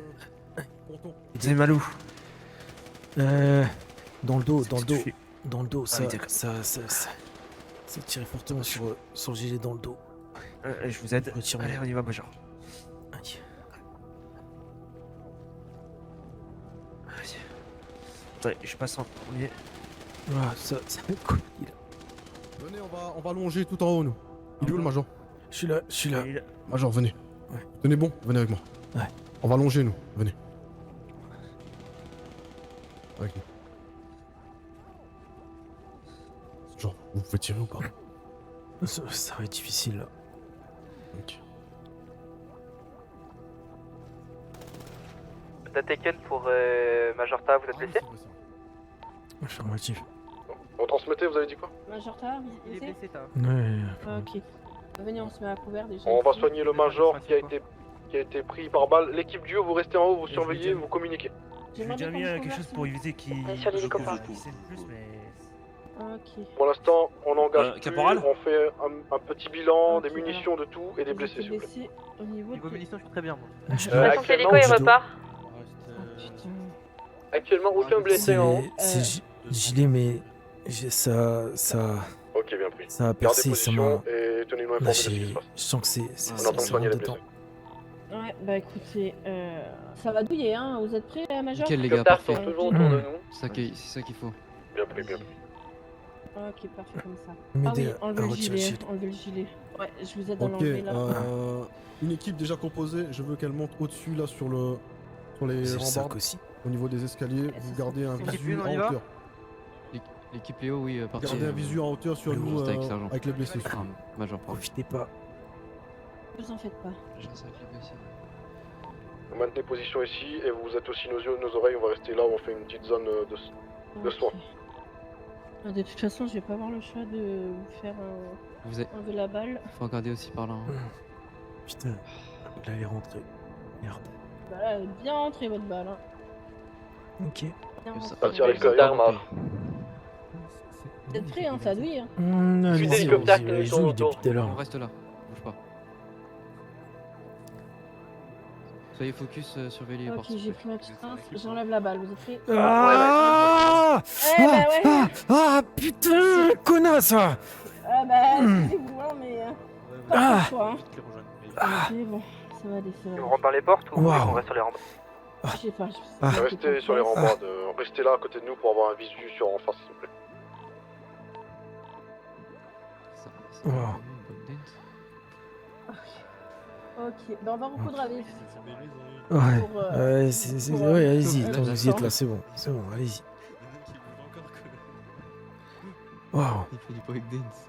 Ponton. Vous avez mal où? Dans le dos, dans le dos. Qu'est-ce que tu fais? Dans le dos, Ah oui, d'accord. ça tire fortement sur le gilet dans le dos. Je vous aide. Retire-moi. Allez, on y va, Major. Aïe. Vas-y. Attendez, je passe en premier. Ah, ça va être cool. Venez, on va longer tout en haut, nous. Il est où le Major? Je suis là, je suis là. Major, venez. Ouais. Tenez bon, venez avec moi. Ouais. On va longer, nous. Venez. Avec nous. Genre, vous pouvez tirer ou pas? Ça va être difficile là. Ok. Taken pour Majorta, vous êtes blessé? Affirmatif. Vous transmettez, vous avez dit quoi? Majorta, Il est blessé, t'as. Ouais. Ah, ok. Venez, on se met à couvert déjà. On va soigner le Major qui a été pris par balle. L'équipe duo, vous restez en haut, vous je surveillez, vais vous communiquez. J'ai déjà mis quelque chose pour éviter qu'il. Sur l'hélicoptère. Qui sait le plus, mais. Ok. Pour l'instant, on engage plus, caporal on fait un petit bilan, des Ok, munitions, de tout et des Vous blessés, êtes s'il vous plaît. blessés au niveau Niveau de... munitions, je suis très bien, moi. Ah, Façon actuellement, hélico, il je dois- repart. Oh, putain. Actuellement, aucun blessé en haut. C'est gilet, mais ça Ok, bien pris. a Gardez percé, ça m'a. position et tenez-nous informés Là, de ce qui se je passe. sens que c'est On est en train de ça soigner rentre les dedans. blessés. Ouais, bah écoutez, ça va douiller, hein. Vous êtes prêts, Major? Nickel, les Les gars, hélicoptères parfait. sont toujours autour de nous. C'est ça qu'il faut. Bien pris, bien pris. Ok, parfait comme ça. M'aider Ah oui, à enlevez le retirer le gilet, gilet. enlevez le gilet. Ouais, je vous aide à Ok, l'enlever là. une équipe déjà composée, je veux qu'elle monte au-dessus là sur les C'est le sac rambardes, aussi. au niveau des escaliers. Vous gardez un Équipe visu une, en on y va hauteur. L'équipe Léo, oui, parti. Gardez un visu en hauteur sur Léo, nous reste avec sergent. avec les blessés. Ah, Major, pardon. Profitez pas. Vous en faites pas. Je reste avec les blessés. Vous maintenez position ici et vous êtes aussi nos yeux, nos oreilles. On va rester là, on fait une petite zone de soins. Ah, de toute façon, je vais pas avoir le choix de vous faire Vous avez... enlever la balle. Faut regarder aussi par là. hein. Putain, là elle est rentrée. Merde. Bah là, elle est bien rentrée votre balle. Hein. Ok. Bien rentrée. Ça tire à l'extérieur. Vous êtes prêts, hein, ça douille. Hein. Allez-y, d'hélicoptères qui nous allez-y, tournent jouez autour. depuis tout à On l'heure. reste là, bouge pas. Soyez focus, surveillez les Ok, portes. j'ai pris ma petite pince, j'enlève la balle, vous êtes prêts? Ah Eh bah ouais. Ah putain, connasse! Ah bah, excusez-vous, hein, mais... Pas Ah. pour toi, hein. Ok, bon, ça va aller, ça va aller. On rentre par les portes ou Waouh. on reste sur les rampes? Je sais pas, je sais Ah. pas. Restez sur les rambardes, restez là à côté de nous pour avoir un visu sur en face, s'il vous plaît. Ça, Wow. bonne dance. Ok, bah on va recoudre à vif. Ouais, Pour, ouais, pour, ouais, allez-y, pour, tant que vous y êtes pour- là, c'est bon, allez-y. Waouh. Il fait du breakdance.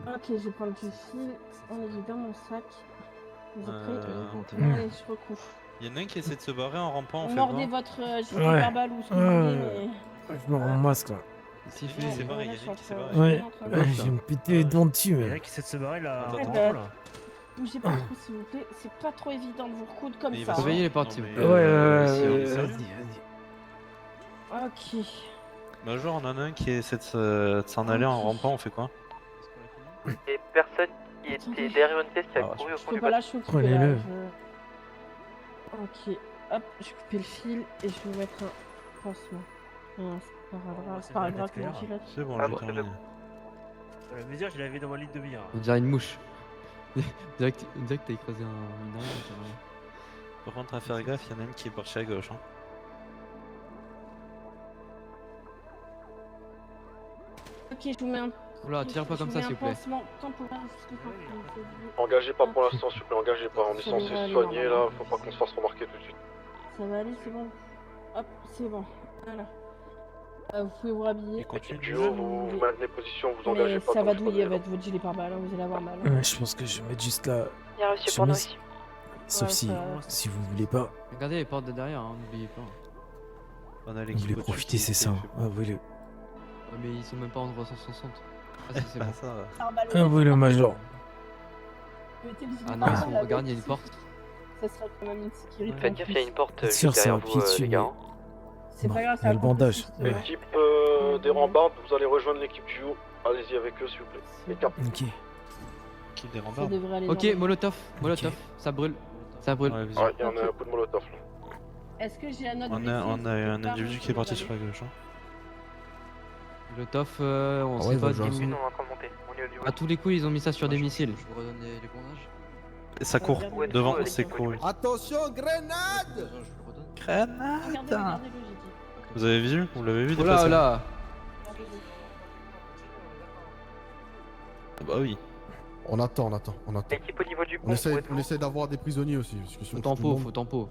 Ok, je vais prendre du fil. On est dans mon sac. Vous êtes prêts Hmm. Allez, je recouvre. Il y en a un qui essaie de se barrer en rampant, on fait Mordez quoi? votre gilet Ouais. pare-balles ou ce que vous voulez, mais... Je me rends mon masque là. Si, c'est pareil, il y en a un qui s'est barré. Ouais, je vais me péter les dents dessus. Il y en a Mais... qui essaie de se barrer là. Attends, Eh Attends, ben, là. bougez pas trop s'il vous plaît, c'est pas trop évident de vous recoudre comme Mais il ça. va Surveillez hein. les portes, s'il Non, vous mais, plaît. Ouais, vas-y. Ok. Major, on en a un qui essaie de s'en aller en rampant, on fait quoi? Et personne qui était derrière une pièce qui a Ah, couru au Je fond peux du pas bâtiment. lâcher au Prenez-le. Ok, hop, je vais couper le fil et je vais vous mettre un pansement. Non, c'est pas grave, clair. mon gilet. C'est bon, Ah j'ai bon, c'est terminé. Me dire, je l'avais dans ma litre de billard. On dirait une mouche. On dirait que t'as écrasé une araignée. Par contre, à faire gaffe, il y en a une qui est partie à gauche. Hein. Ok, je vous mets un... Oula, tire pas comme ça, s'il vous plaît. pansement temporaire jusqu'à quand il fait du- Engagez pas pour l'instant, s'il vous plaît, engagez pas. On est Ça censé devrait se aller, soigner là, normalement. faut pas qu'on se fasse remarquer tout de suite. Ça va aller, c'est bon. Hop, c'est bon. Voilà. Vous pouvez vous rhabiller. Équipe duo, vous maintenez position, vous Mais engagez pas. ça va tant que douiller c'est pas avec votre gilet pare-balles, hein, vous allez avoir mal. hein. Ouais, je pense que je vais mettre juste là. Il y a reçu pour nous chemise. aussi. Sauf Ouais, si, ça- si vous voulez pas. Regardez les portes de derrière, hein, n'oubliez pas. On a Vous l'équipe voulez au-dessus profiter, qui c'est essaie, ça. je sais pas. Ah oui, le, Ouais, mais ils sont même pas en 360. Ah, si, c'est bon. Ah, ça va. Pare-balles, ah, oui, le major. mettez le gilet Ah non, ils pare-balles sont. avec Regarde, il y a une aussi. porte. Ça sera quand même une sécurité. Faites en gaffe, plus. il y a une porte Bien juste sûr, ça derrière va vous, pied dessus, les gars. C'est Non, pas grave, il y ça a va le pas bandage. passer, c'est Ouais. bon. L'équipe des rambardes, vous allez rejoindre l'équipe duo. Allez-y avec eux, s'il vous plaît. Et cap. Ok. Qui des Ça rambardes? devrait aller. Ok, normalement. molotov, molotov, ça brûle. Ça brûle. Ouais, vas-y. Ouais, il y en a un coup de molotov là. Est-ce que j'ai un autre On blessé a un quelque part individu où qui est je parti peux sur la gauche. Hein. Molotov, on Ah sait ouais, pas il va d'où. jouer Nous, on est en train de monter. On est au niveau. À tous les coups, ils ont mis ça sur des missiles. Je vous redonne les bandages. Et ça court, Ouais, devant, ouais, c'est ouais. couru. Attention, grenade! Je vous le redonne. Regardez, regardez-le, j'ai dit. Vous avez vu? Vous l'avez vu Oh là dépasser? là. Ah bah oui. On attend. L'équipe au niveau du pont. On essaie, où êtes-vous? on essaie d'avoir des prisonniers aussi. Parce que si on Faut tue tout le tempo, monde, faut tempo.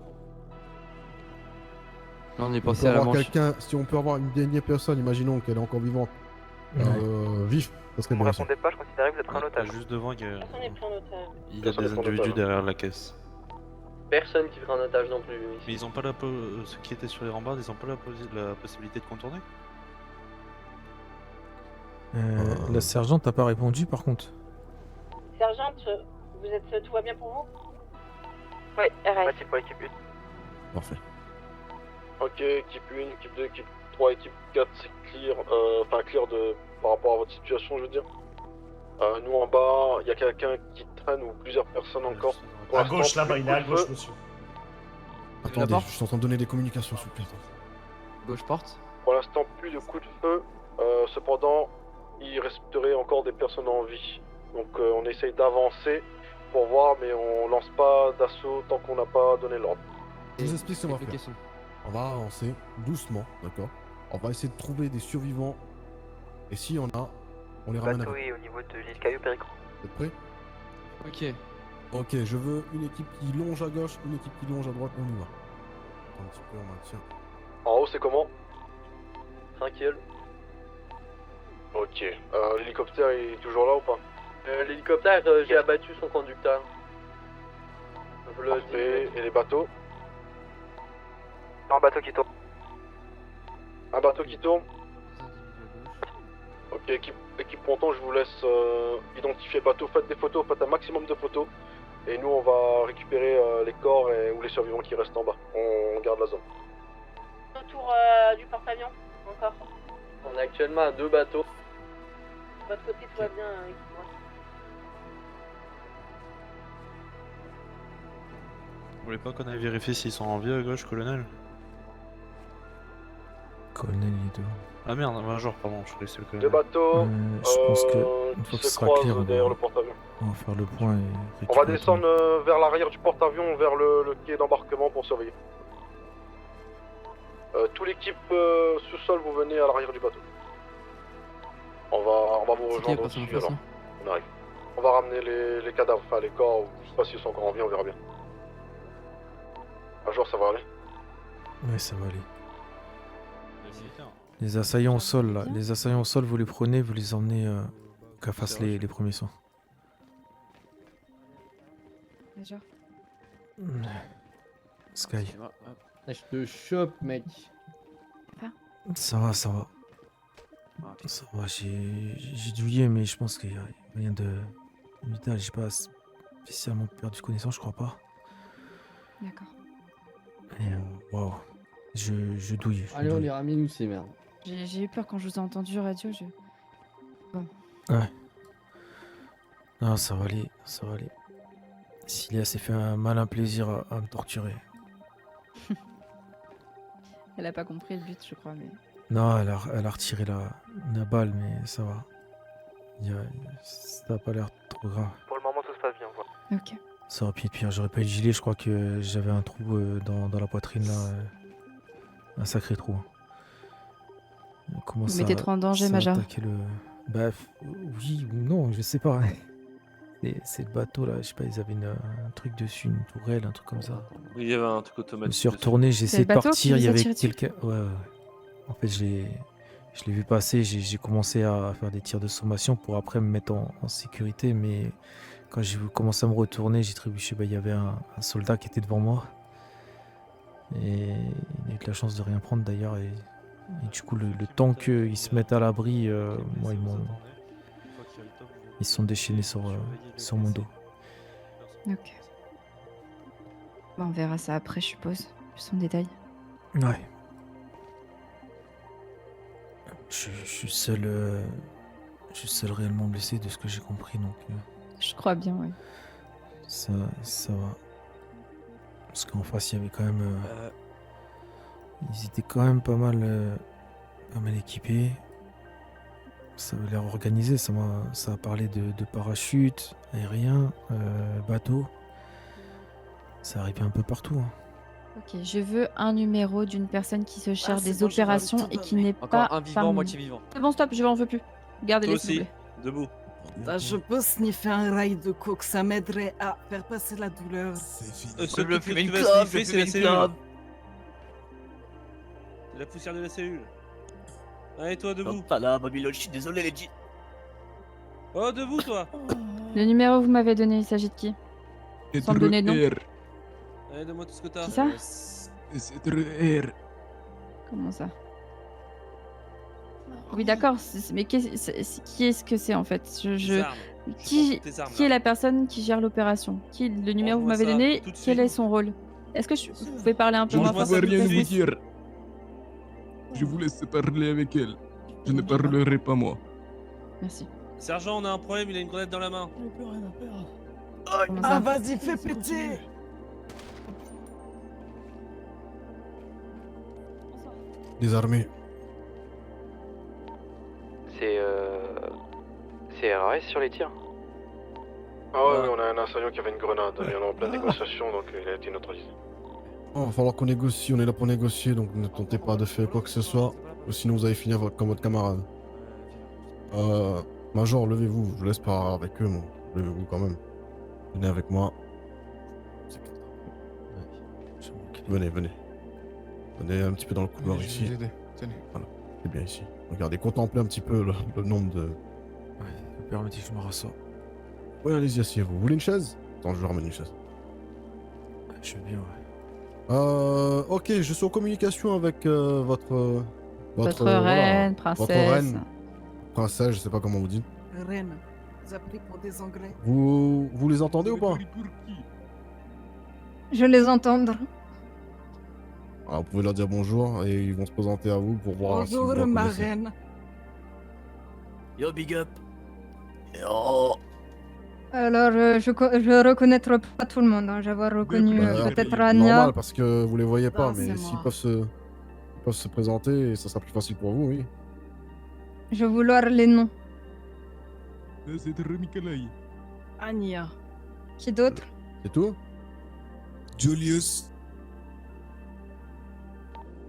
Là, on est on passé peut à la avoir manche. quelqu'un, si on peut avoir une dernière personne, imaginons qu'elle est encore vivante, vif, ça serait Vous me bien ça. répondez pas, je considérais que vous êtes pris en Là, otage. juste devant, il y a, Personne n'est pris en otage. il y a Personne des n'est pris en individus otage. derrière la caisse. Personne qui est pris en otage non plus. Mais ils ont pas ceux qui étaient sur les rambardes, ils ont pas la possibilité de contourner? La sergente t'a pas répondu par contre. Sergente, vous êtes, tout va bien pour vous? Oui, RS. Bâti pour l'équipe 1. Parfait. Ok, équipe 1, équipe 2, équipe 3, équipe 4, c'est clear. Enfin, clear par rapport à votre situation, je veux dire. Nous en bas, il y a quelqu'un qui traîne ou plusieurs personnes encore. Pour À l'instant, gauche là-bas, plus il de est à coup de gauche, feu. monsieur. Attendez, porte je suis en train de donner des communications, s'il vous plaît. Gauche porte. Pour l'instant, plus de coups de feu. Cependant, il resterait encore des personnes en vie. Donc on essaye d'avancer pour voir, mais on lance pas d'assaut tant qu'on n'a pas donné l'ordre. Je vous explique ce qu'on va faire. Explication. On va avancer doucement, d'accord? On va essayer de trouver des survivants. Et s'il y en a, on les ramène Bateau avec. est au niveau de l'île Caillou Péricron. Vous êtes prêts? Ok. Ok, je veux une équipe qui longe à gauche, une équipe qui longe à droite, on y va. Un petit peu, on maintient. En haut, c'est comment? Tranquille. Ok. L'hélicoptère est toujours là ou pas? L'hélicoptère, j'ai abattu son conducteur. Je le Parfait. Et les bateaux? Un bateau qui tourne. Un bateau qui tourne? Ok, équipe ponton, je vous laisse identifier le bateau. Faites des photos, faites un maximum de photos. Et nous, on va récupérer les corps ou les survivants qui restent en bas. On garde la zone. Autour du porte-avions, encore. On est actuellement à 2 bateaux. De votre côté, tout va bien, équipe. Vous voulez pas qu'on aille vérifier s'ils sont en vie à gauche, colonel? Colonel, il est dehors. Ah merde, major, pardon, je laissais le Deux colonel. bateaux. Je pense que une fois qui que ce se sera croisent clair, derrière le porte-avions. on va faire le point et On récupérer va tout le descendre vers l'arrière du porte-avions, vers le quai d'embarquement pour surveiller. Tout l'équipe sous-sol, vous venez à l'arrière du bateau. On va vous C'est qui la rejoindre personne en au-dessus face, alors. hein On arrive. On va ramener les cadavres, enfin les corps, je sais pas s'ils sont encore en vie, on verra bien. Un jour ça va aller. Ouais, ça va aller. Les militaires. Les assaillants au sol, là. Les assaillants au sol, vous les prenez, vous les emmenez qu'à fasse les premiers soins. Déjà. Sky. Je te chope, mec. Ça va, ça va. Ça va, j'ai douillé, mais je pense qu'il y a rien de vital. J'ai pas spécialement perdu connaissance, je crois pas. D'accord. Et waouh, je douille. Allez, on les ramène où ces merdes. J'ai eu peur quand je vous ai entendu radio. Bon. Ouais. Non, ça va aller, ça va aller. Cilia s'est fait un malin plaisir à me torturer. Elle a pas compris le but, je crois, mais. Non, elle a retiré la balle, mais ça va. Ça n'a pas l'air trop grave. Pour le moment, tout se passe bien, quoi. Ok. Ça aurait pu être pire, j'aurais pas eu le gilet, je crois que j'avais un trou dans la poitrine là. Un sacré trou. Vous mettez trop en danger, Major. Bah oui ou non, je sais pas. C'est le bateau là, je sais pas, ils avaient un truc dessus, une tourelle, un truc comme ça. Oui, il y avait un truc Je me automatique. suis retourné, j'ai essayé de bateau partir, qui il y vous a avait tiré dessus quelqu'un. Ouais. En fait, je l'ai vu passer, j'ai commencé à faire des tirs de sommation pour après me mettre en sécurité, mais quand j'ai commencé à me retourner, j'ai trébuché. Il y avait un soldat qui était devant moi. Et il a eu de la chance de rien prendre d'ailleurs. Et du coup, le temps qu'ils se mettent à l'abri, moi, ils se sont déchaînés sur mon dos. Ok. Bon, on verra ça après, je suppose. Plus en détail. Ouais. Je suis seul réellement blessé de ce que j'ai compris, donc Je crois bien, ouais. ça va. Parce qu'en face, il y avait quand même... ils étaient quand même pas mal équipés. Ça avait l'air organisé, ça a parlé de parachute, aérien, bateau. Ça arrivait un peu partout. Hein. Ok, je veux un numéro d'une personne qui se charge des opérations et qui n'est pas. Encore un vivant, parmi moitié nous. vivant. C'est bon, stop, je n'en veux plus. Gardez-les, s'il vous plaît. Debout. Je peux sniffer un rail de coke, ça m'aiderait à faire passer la douleur. Ce truc que fumer tu une vas clope, sniffer, je c'est fume la une cellule. clope. C'est la poussière de la cellule. Allez, toi, debout. Pas là, Babylone, je suis désolé, Legit. Oh, debout, toi. Le numéro que vous m'avez donné, il s'agit de qui? Sans me donner de nom. Allez, donne-moi tout ce que t'as. Qui ça? C'est R. Comment ça? Oui, d'accord, mais qui est-ce que c'est en fait? Tes armes. Qui Tes armes, est là. la personne qui gère l'opération? Le numéro que vous Range-moi m'avez ça, donné, tout de quel suite. est son rôle? Est-ce que vous pouvez parler un peu Je moins ne fort? peux rien s'il vous vous plaît dire. Je vous laisse parler avec elle. Je ne parlerai pas moi. Merci. Sergent, on a un problème, il a une grenade dans la main. J'ai plus rien à faire. Comment ça? Ah, vas-y, fais péter. Désarmé. C'est RAS sur les tirs. Ah ouais, on a un assaillant qui avait une grenade. Il y en a en pleine négociation, donc il a été neutralisé. Oh, va falloir qu'on négocie, on est là pour négocier, donc ne tentez pas de faire quoi que ce soit. Sinon vous allez finir comme votre camarade. Major, levez-vous, je vous laisse pas avec eux, moi. Levez-vous quand même. Venez avec moi. Venez. Venez un petit peu dans le couloir ici. Voilà, c'est bien ici. Regardez, contemplez un petit peu le nombre de... Ouais, permettez que je me rassois. Ouais, allez-y, asseyez-vous. Vous voulez une chaise? Attends, je vais ramener une chaise. Je veux bien, ouais. Ok, je suis en communication avec votre reine, princesse. Votre reine. Princesse, je sais pas comment vous dites. Reine, vous avez pris pour des Anglais. Vous les entendez ou pas? Je les entends. Alors, vous pouvez leur dire bonjour et ils vont se présenter à vous pour voir si vous Bonjour, ma reconnaissez. reine. Yo, big up. Yo. Alors, je reconnaîtrai pas tout le monde. Hein. J'avais reconnu peut-être Rania. Normal parce que vous les voyez pas, Non, mais c'est s'ils moi. peuvent se présenter, ça sera plus facile pour vous, oui. Je veux voir les noms. C'est Nikolai. Anya. Qui d'autre? C'est tout? Julius.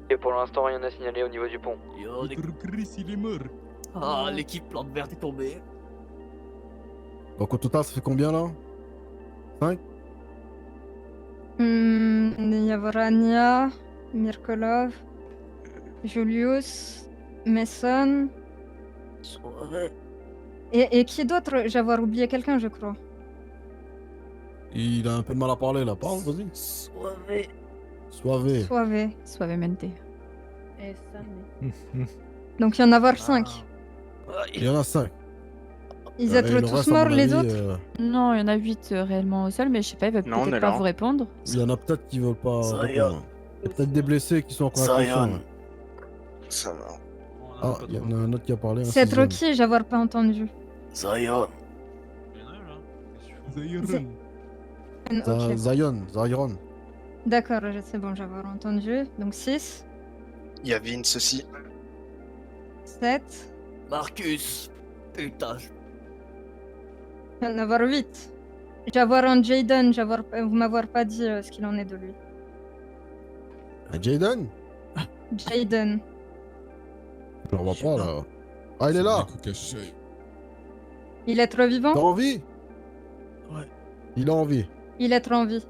Et pour l'instant, rien à signaler au niveau du pont. Yo, Chris, il est mort. Ah, l'équipe plante verte est tombée. Donc au total, ça fait combien là? 5? Il y avait Rania, Mirkolov, Julius, Mason. Et qui d'autre? J'avais oublié quelqu'un, je crois. Il a un peu de mal à parler là, parle, vas-y. Soivé. Suavemente. Et ça, Donc il y en a 5. Il y en a 5. Ils êtes il en tous reste, à morts, mon les avis, autres? Non, il y en a 8 réellement au sol, mais je sais pas, ils veulent Non, on peut-être est pas là. vous répondre. Il y en a peut-être qui veulent pas Zion. répondre. Il y a peut-être des blessés qui sont encore inconscients. Ouais. Ça va. Ah, il y en a un autre qui a parlé. un C'est sixième. Rocky, j'avais pas entendu. Zion. Zion. D'accord, c'est bon, j'avais entendu. Donc 6, Il y a Vince aussi. 7, Marcus. Putain. il y en a 8. J'avais un Jaden, vous m'avoir pas dit ce qu'il en est de lui. Jaden. Jaden. Je le vois pas là. Ah, il est là. Il est trop vivant? T'as envie? Ouais. Il a envie. Il est en vie.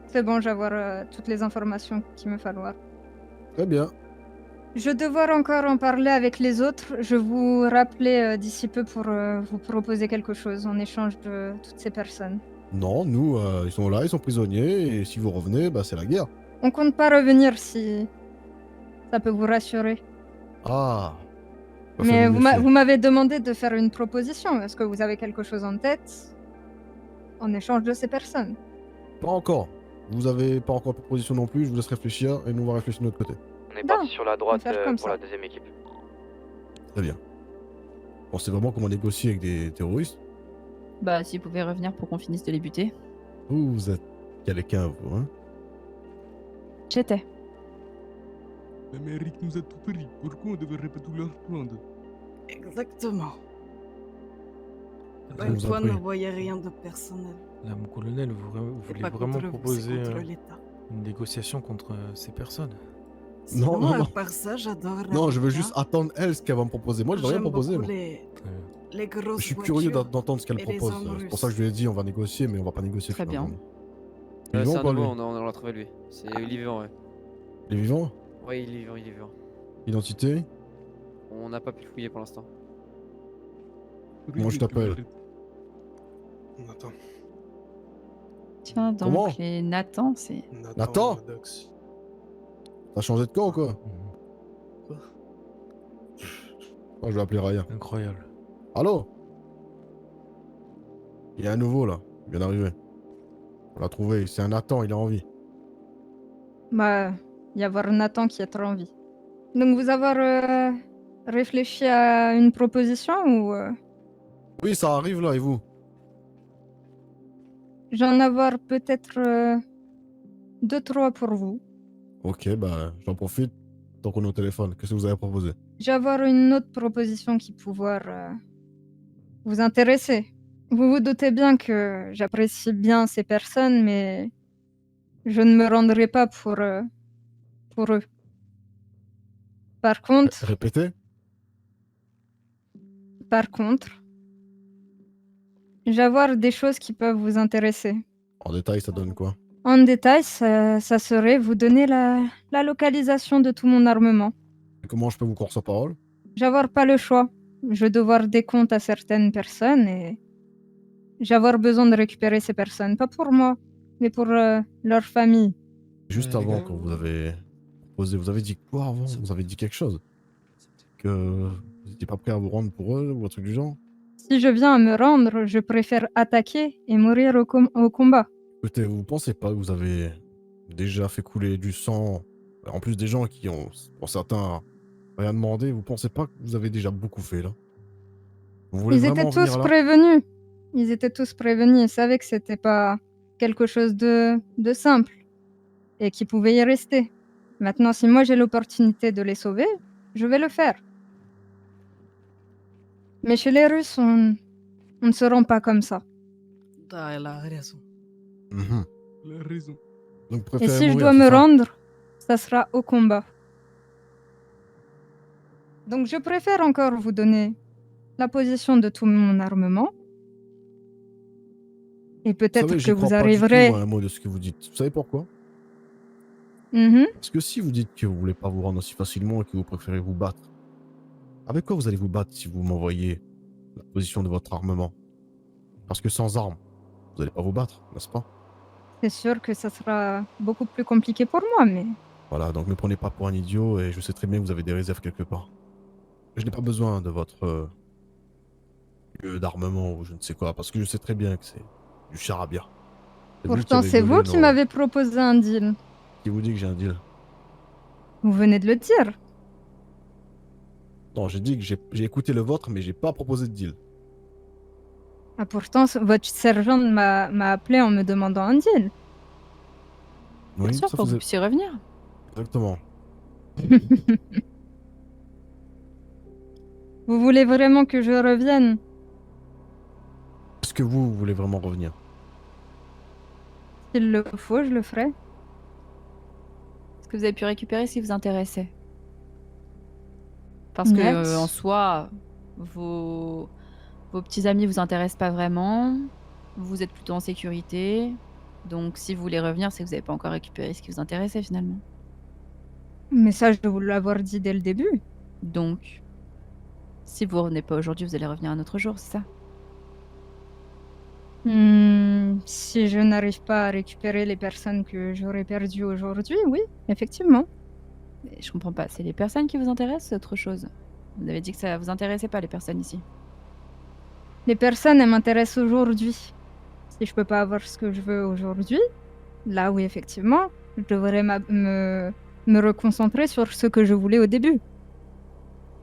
C'est bon, j'avoir toutes les informations qu'il me falloir. Très bien. Je vais devoir encore en parler avec les autres. Je vous rappeler d'ici peu pour vous proposer quelque chose en échange de toutes ces personnes. Non, nous, ils sont là, ils sont prisonniers, et si vous revenez, bah c'est la guerre. On compte pas revenir si ça peut vous rassurer. Ah. Ça fait Mais le vous méfier. m'avez demandé de faire une proposition. Est-ce que vous avez quelque chose en tête en échange de ces personnes? Pas encore. Vous avez pas encore de proposition non plus, je vous laisse réfléchir, et nous on va réfléchir de notre côté. On est parti sur la droite faire comme pour ça. la deuxième équipe. Très bien. On sait vraiment comment négocier avec des terroristes. Bah, s'ils pouvaient revenir pour qu'on finisse de les buter. Vous êtes quelqu'un, vous, hein? J'étais. L'Amérique nous a tout pris. Pourquoi on devrait pas tout leur prendre? Exactement. Je vous en Toi prie. ne voyais rien de personnel. Là, mon colonel, vous voulez pas vraiment contre vous, proposer c'est contre l'État. une négociation contre ces personnes? Non, non, À non. part ça, j'adore Non, je veux l'avocat. juste attendre elle ce qu'elle va me proposer. Moi, je vais rien J'aime proposer. beaucoup Moi. les grosses Je suis curieux voitures d'entendre ce qu'elle et les propose. hommes C'est pour russes. ça que je lui ai dit on va négocier, mais on va pas négocier. Très bien. finalement. Il est C'est vivant un ou pas, nouveau, lui on l'a trouvé lui. Il est vivant, ouais. Il est vivant? Ouais, il est vivant, il est vivant. Identité? On n'a pas pu le fouiller pour l'instant. Moi, je t'appelle. Nathan. Tiens, donc Comment les Nathan, c'est. Nathan? T'as changé de camp ou quoi? Oh, je vais appeler Raya. Incroyable. Allô? Il y a un nouveau là, il vient d'arriver. On l'a trouvé, c'est un Nathan, il est en vie. Bah, il y a Nathan qui est en vie. Donc vous avez réfléchi à une proposition ou Oui, ça arrive là, et vous? j'en avoir peut-être 2-3 pour vous. Ok, bah j'en profite tant qu'on est au téléphone. Qu'est-ce que vous avez proposé? J'ai avoir une autre proposition qui pouvoir vous intéresser. Vous vous doutez bien que j'apprécie bien ces personnes, mais je ne me rendrai pas pour eux. Par contre, Répétez? j'ai avoir des choses qui peuvent vous intéresser. En détail, ça donne quoi? En détail, ça serait vous donner la localisation de tout mon armement. Et comment je peux vous croire sur parole? J'avoir pas le choix. Je vais devoir des comptes à certaines personnes et j'avoir besoin de récupérer ces personnes. Pas pour moi, mais pour leur famille. Juste avant, quand vous avez proposé, vous avez dit quoi avant? Vous avez dit quelque chose? Que vous n'étiez pas prêt à vous rendre pour eux ou un truc du genre? Si je viens à me rendre, je préfère attaquer et mourir au combat. Écoutez, vous pensez pas que vous avez déjà fait couler du sang, en plus des gens qui ont, pour certains, rien demandé, vous pensez pas que vous avez déjà beaucoup fait là? Vous voulez Ils étaient vraiment tous venir là? prévenus. Ils étaient tous prévenus. Ils savaient que c'était pas quelque chose de simple et qu'ils pouvaient y rester. Maintenant, si moi j'ai l'opportunité de les sauver, je vais le faire. Mais chez les Russes, on ne se rend pas comme ça. Ah, elle a raison. Mhm. Elle a raison. Donc Et préférez si je mourir, dois c'est me ça? rendre, ça sera au combat. Donc je préfère encore vous donner la position de tout mon armement. Et Vous peut-être savez, que j'y crois vous pas du arriverez. tout à un mot de ce que vous dites. Vous savez pourquoi? Mhm. Parce que si vous dites que vous voulez pas vous rendre aussi facilement et que vous préférez vous battre, Avec quoi vous allez vous battre si vous m'envoyez la position de votre armement? Parce que sans armes, vous allez pas vous battre, n'est-ce pas? C'est sûr que ça sera beaucoup plus compliqué pour moi, mais Voilà, donc ne prenez pas pour un idiot et je sais très bien que vous avez des réserves quelque part. Je n'ai pas besoin de votre lieu d'armement ou je ne sais quoi, parce que je sais très bien que c'est du charabia. pourtant c'est vous qui m'avez proposé un deal. Qui vous dit que j'ai un deal? Vous venez de le dire. Non, j'ai dit que j'ai écouté le vôtre, mais j'ai pas proposé de deal. Ah, pourtant, votre sergent m'a appelé en me demandant un deal. Oui, Bien sûr, ça pour que faisait- vous puissiez revenir. Exactement. Vous voulez vraiment que je revienne? Est-ce que vous voulez vraiment revenir? S'il le faut, je le ferai. Est-ce que vous avez pu récupérer ce qui vous intéressait? Parce que Net. en soi, vos petits amis vous intéressent pas vraiment. Vous êtes plutôt en sécurité. Donc si vous voulez revenir, c'est que vous n'avez pas encore récupéré ce qui vous intéressait finalement. Mais ça, je dois vous l'avoir dit dès le début. Donc, si vous revenez pas aujourd'hui, vous allez revenir un autre jour, c'est ça? Si je n'arrive pas à récupérer les personnes que j'aurais perdues aujourd'hui, oui, effectivement. Mais je comprends pas. C'est les personnes qui vous intéressent, c'est autre chose. Vous avez dit que ça vous intéressait pas les personnes ici. Les personnes, elles m'intéressent aujourd'hui. Si je peux pas avoir ce que je veux aujourd'hui, là oui, effectivement, je devrais me reconcentrer sur ce que je voulais au début.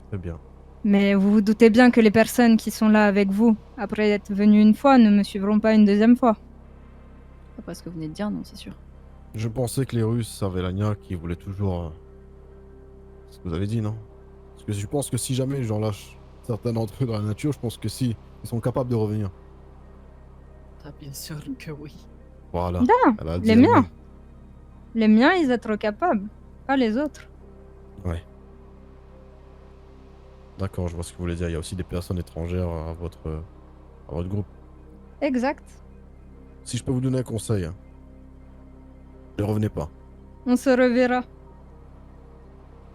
Très bien. Mais vous vous doutez bien que les personnes qui sont là avec vous, après être venues une fois, ne me suivront pas une deuxième fois. Après ce que vous venez de dire, non, c'est sûr. Je pensais que les Russes savaient l'agna qui voulait toujours... ce que vous avez dit, non? Parce que je pense que si jamais j'en lâche certains d'entre eux dans la nature, je pense que si, ils sont capables de revenir. Ah, bien sûr que oui. Voilà. Non, Elle a dit les elle-même. miens. Les miens, ils sont trop capables, pas les autres. Ouais. D'accord, je vois ce que vous voulez dire. Il y a aussi des personnes étrangères à votre groupe. Exact. Si je peux vous donner un conseil, hein, ne revenez pas. On se reverra.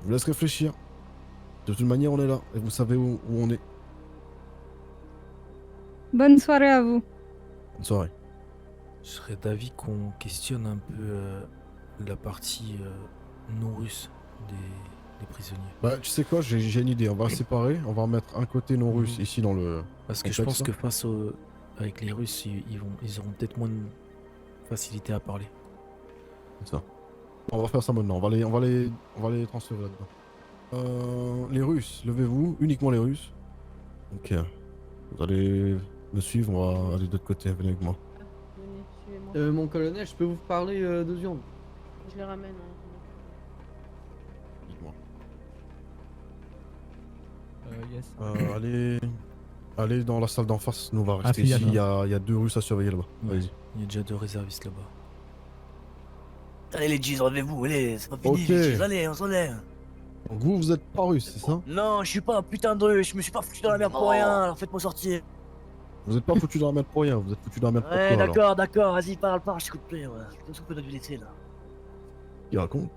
Je vous laisse réfléchir. De toute manière, on est là et vous savez où on est. Bonne soirée à vous. Bonne soirée. Je serais d'avis qu'on questionne un peu la partie non russe des prisonniers. Bah, tu sais quoi, j'ai une idée. On va séparer. On va remettre un côté non russe ici dans le. Parce que je pense que face avec les Russes, ils auront peut-être moins de facilité à parler. C'est ça. On va faire ça maintenant. On va les transférer là-dedans. Les Russes, levez-vous. Uniquement les Russes. Ok. Vous allez me suivre. On va aller de l'autre côté. Venez avec moi. Venez, suivez-moi. Mon colonel, je peux vous parler 2 secondes? Je les ramène. Hein. Dites-moi. Yes. Allez dans la salle d'en face. Nous, on va rester ici. Il y a 2 Russes à surveiller là-bas. Ouais, Allez-y. il y a déjà 2 réservistes là-bas. Allez les G's, relevez-vous, allez, c'est pas fini Ok. les G's, allez, on s'en est. Donc vous êtes pas russe, c'est ça? Non, je suis pas un putain de russe, je me suis pas foutu dans la merde pour rien, alors faites-moi sortir. Vous êtes pas foutu dans la merde pour rien. Vous êtes foutu dans la merde pour Ouais, quoi alors? d'accord, vas-y, parle, je t'écoute plus, ouais. C'est tout ce qu'on a dû laisser là. Il raconte.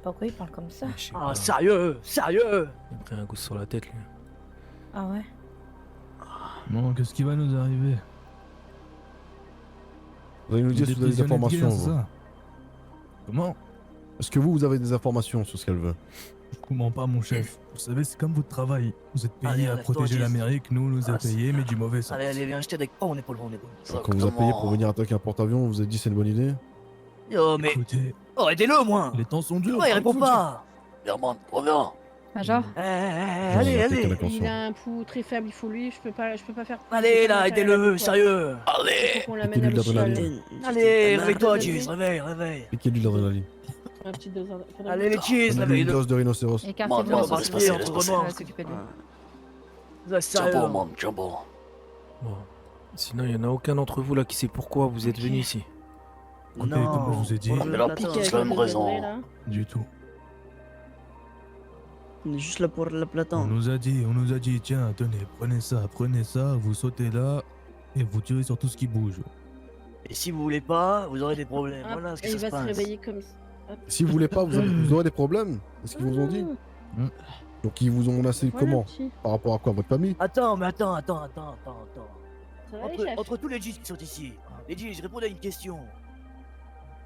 Pourquoi il parle comme ça? Je sais Ah, pas, sérieux. il a pris un coup sur la tête lui. Ah ouais? Bon, qu'est-ce qui va nous arriver? Vous allez nous dire si vous avez des informations. c'est vous. ça? Comment? Est-ce que vous avez des informations sur ce qu'elle veut? Je comprends pas, mon chef. Vous savez, c'est comme votre travail. Vous êtes payé Allez, à reste-toi, protéger Gis. l'Amérique, nous, on nous a payé, mais du mauvais sens. Allez, viens, je t'aide avec. Oh, on est pas loin, on est bon. Quand on vous a payé pour venir attaquer un porte-avions, on vous a dit c'est une bonne idée? Yo, mais. Écoutez, Oh, aidez-le au moins. les temps sont durs. Ouais, il répond pas. Herman, reviens. Major? Allez, allez. Il a un pouls très faible, il faut lui, je peux pas faire. plus, Allez je peux pas là, faire aidez-le, avec toi. sérieux. Il faut qu'on l'amène à Piquez-lui de l'hôpital. l'adrénaline. Allez, réveille-toi, Gis, réveille. Piquez-lui de l'adrénaline. Un petit dose. Allez, les Gis, Donnez-lui une réveille-le. dose de rhinocéros. Écartez-vous, on on va s'occupe se de passer, lui. on se remonte. On va s'occuper de lui. Ouais, Tiens sérieux. bon, man, tiens bon. Bon. Sinon, il y en a aucun d'entre vous là qui sait pourquoi vous êtes venu ici. Écoutez, comme je vous ai dit, On est là pour Piqué tous avec la le même degré, raison. là. du tout. On est juste là pour la On platon. nous a dit, tiens, tenez, prenez ça, vous sautez là, et vous tirez sur tout ce qui bouge. Et si vous voulez pas, vous aurez des problèmes. Ah, Voilà ce que et ça il se va se passe. réveiller comme ça. Hop. Si vous voulez pas, vous aurez des problèmes. Est-ce qu'ils vous ont dit? Donc ils vous ont menacé Voilà, comment? petit. Par rapport à quoi? Votre famille? Attends, mais attends. Ça va, les chefs Entre tous les G's qui sont ici, les G's, je réponds à une question.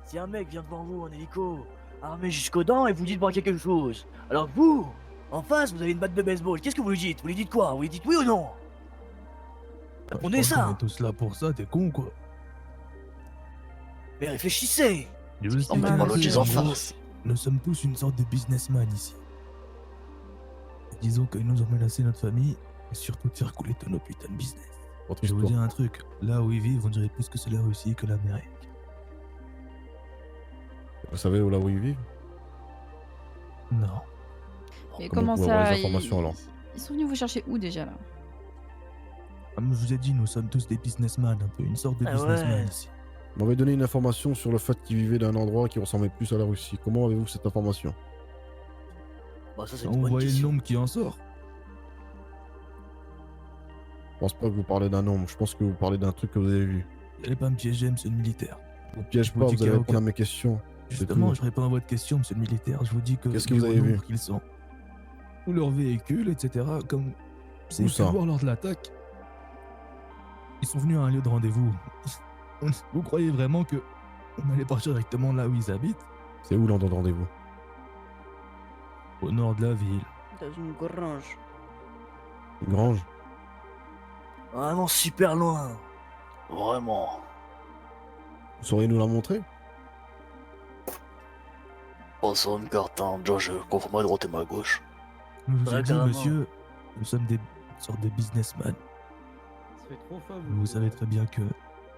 Si un mec vient devant vous en hélico, armé jusqu'aux dents, et vous dites braquer quelque chose, alors vous, en face, vous avez une batte de baseball, qu'est-ce que vous lui dites? Vous lui dites quoi? Vous lui dites oui ou non? Répondez Je crois qu'on ça. est tous là pour ça, t'es con quoi. Mais réfléchissez. Je vous On va parler des en enfants. gros, nous sommes tous une sorte de businessman ici. Disons qu'ils nous ont menacé notre famille et surtout de faire couler tous nos putains de business. Je vais vous dire un truc, là où ils vivent, on dirait plus que c'est la Russie que l'Amérique. Vous savez là où ils vivent? Non. Mais Comment comment vous pouvez avoir ça les informations, alors? Ils sont venus vous chercher où déjà là? Comme je vous ai dit, nous sommes tous des businessmen, un peu une sorte de Ah businessman ouais. ici. Vous m'avez donné une information sur le fait qu'ils vivaient dans un endroit qui ressemblait plus à la Russie. Comment avez-vous cette information? Bah ça c'est On une bonne voyait le question. nombre qui en sort. Je pense pas que vous parlez d'un nombre, je pense que vous parlez d'un truc que vous avez vu. Vous allez pas me piéger, monsieur le militaire. Vous piège Je vous pas, dis vous qu'il y allez a répondre à aucun- mes questions. c'est Justement, tout. je réponds à votre question, monsieur le militaire. Je vous dis que Qu'est-ce que vu vous au avez vu? nombre qu'ils sont, ou leur véhicule, etc. Comme vous Où avez pu ça? le voir lors de l'attaque, ils sont venus à un lieu de rendez-vous. Vous croyez vraiment que on allait partir directement là où ils habitent? C'est où l'endroit de rendez-vous? Au nord de la ville. Dans une grange. Une grange? Vraiment super loin. Vraiment. Vous sauriez nous la montrer? Passe une carte, hein. Déjà, je confonds ma droite et ma gauche. Nous vous Ouais, ai dit, carrément. monsieur, nous sommes des sortes de businessmen. Ça fait trop femme. Vous savez très bien que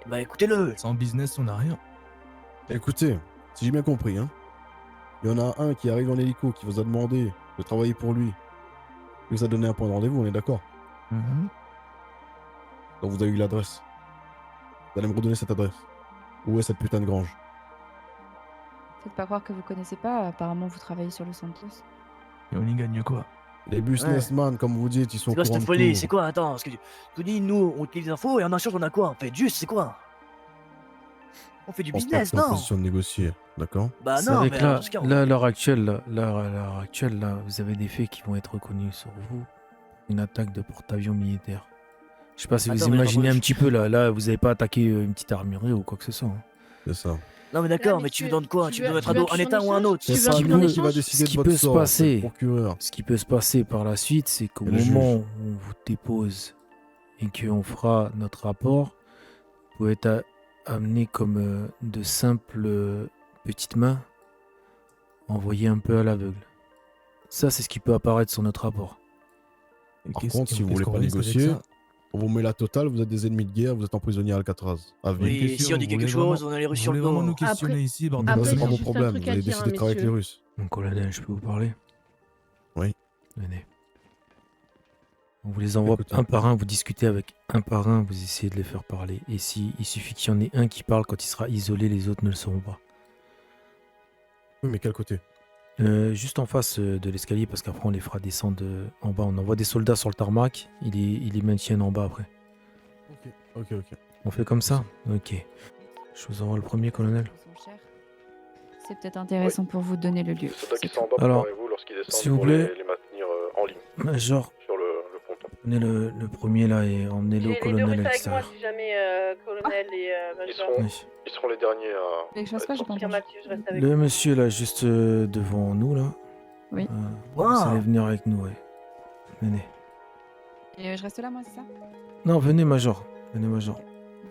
Bah écoutez-le. sans business, on n'a rien. Écoutez, si j'ai bien compris, hein, il y en a un qui arrive en hélico, qui vous a demandé de travailler pour lui. Il vous a donné un point de rendez-vous, on est d'accord? Mhm. Donc vous avez eu l'adresse. Vous allez me redonner cette adresse. Où est cette putain de grange? Faites pas croire que vous connaissez pas, apparemment vous travaillez sur le Santos. Et on y gagne quoi? Les businessmen, comme vous dites, ils sont C'est quoi courants cette de folie? tout. C'est quoi? Attends, parce que je vous dis, nous, on utilise les infos et en échange, on a quoi? En fait, juste, c'est quoi? On fait du Je pense pas business, que t'es en non? position de négocier, d'accord? Bah C'est non, vrai mais que là, dans ce cas, là, à l'heure actuelle, là, vous avez des faits qui vont être reconnus sur vous. Une attaque de porte-avions militaire. Je sais pas si vous Attends, mais imaginez attends, un petit peu là, vous avez pas attaqué une petite armurerie ou quoi que ce soit. hein. C'est ça. Non, mais d'accord, mais mais tu me donnes quoi? Tu me veux- donnes tu veux un état ou un échange? autre? Tu veux C'est un pas truc en lui qui va échange? décider Ce qui de votre peut se sort, c'est passer, le procureur. ce qui peut se passer par la suite, c'est qu'au Et le moment où on vous dépose et qu'on fera notre rapport, vous pouvez être amené comme de simples petites mains, envoyées un peu à l'aveugle. Ça, c'est ce qui peut apparaître sur notre rapport. Et Par qu'est-ce- contre, si et vous qu'est-ce voulez qu'on pas risque avec négocier, ça? on vous met la totale, vous êtes des ennemis de guerre, vous êtes emprisonniers à Alcatraz. À vie. Oui, question, si on dit vous quelque voulez chose, vraiment- on a les Russes Vous sur le voulez vraiment nous dos. questionner Après- ici, bordel Ça, Après, c'est j'ai pas vos juste un problèmes, truc vous à avez dire, décidé de hein, travailler avec les messieurs. Russes. Mon colonel, je peux vous parler? Oui. Venez. On vous les envoie Écoute, un par un, vous discutez avec un par un, vous essayez de les faire parler. Et si il suffit qu'il y en ait un qui parle, quand il sera isolé, les autres ne le seront pas. Oui, mais quel côté? Juste en face de l'escalier, parce qu'après on les fera descendre en bas. On envoie des soldats sur le tarmac, ils les maintiennent en bas après. Ok. On fait comme ça? Ok. Je vous envoie le premier, colonel. C'est peut-être intéressant pour vous de donner le lieu. Les soldats qui c'est sont en tout. bas, Alors, préparez-vous lorsqu'ils descendent s'il vous pour plaît. les maintenir en ligne Major, sur le ponton. prenez le premier là et emmenez-le au Les deux colonel restent à avec moi l'extérieur. si jamais colonel et major. Ils seront les derniers à. Vous voulez que je fasse quoi? J'ai pas entendu. Affirmatif, je reste avec Le vous. monsieur là, juste devant nous là. Oui. Vous allez venir avec nous, ouais. Venez. Et je reste là, moi, c'est ça? Non, venez, Major. Venez, Major.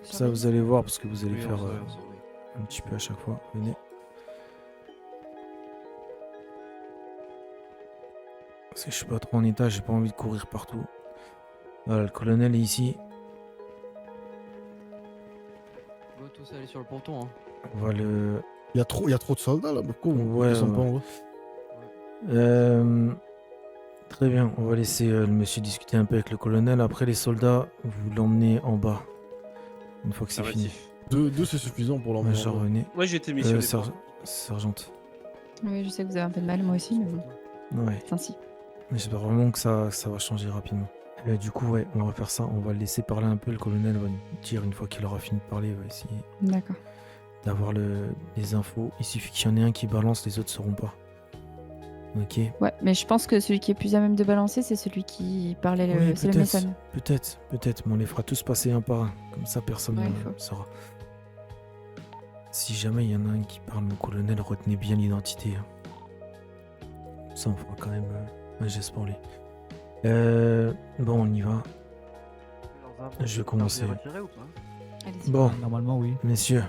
Ça, Surveille. vous allez voir parce que vous allez Oui, on faire surveille, on surveille. un petit peu à chaque fois. Venez. Parce que je suis pas trop en état, j'ai pas envie de courir partout. Voilà, le colonel est ici. On va tous aller sur le ponton. Hein. On va le. Il y a trop de soldats là, pourquoi vous Ouais, descendez pas ouais. en haut? Très bien, on va laisser le monsieur discuter un peu avec le colonel. Après, les soldats, vous l'emmenez en bas. Une fois que c'est fini. Deux, c'est suffisant pour l'emmener. Major, venez. Ouais, j'ai été missionné. Sergente. Oui, je sais que vous avez un peu de mal, moi aussi, mais bon. Ouais. C'est ainsi. Mais j'espère vraiment que ça va changer rapidement. Du coup, ouais, on va faire ça. On va le laisser parler un peu. Le colonel va nous dire, une fois qu'il aura fini de parler, il va essayer D'accord. d'avoir les infos. Il suffit qu'il y en ait un qui balance, les autres ne sauront pas. Ok. Ouais, mais je pense que celui qui est plus à même de balancer, c'est celui qui parlait Oui, c'est le Mason. peut-être, mais on les fera tous passer un par un. Comme ça, personne Ouais, ne il faut. saura. Si jamais il y en a un qui parle, mon colonel, retenez bien l'identité. Hein. Ça, on fera quand même un geste pour lui. Bon, on y va. Je vais commencer. Allez-y. Bon, Normalement, oui. messieurs,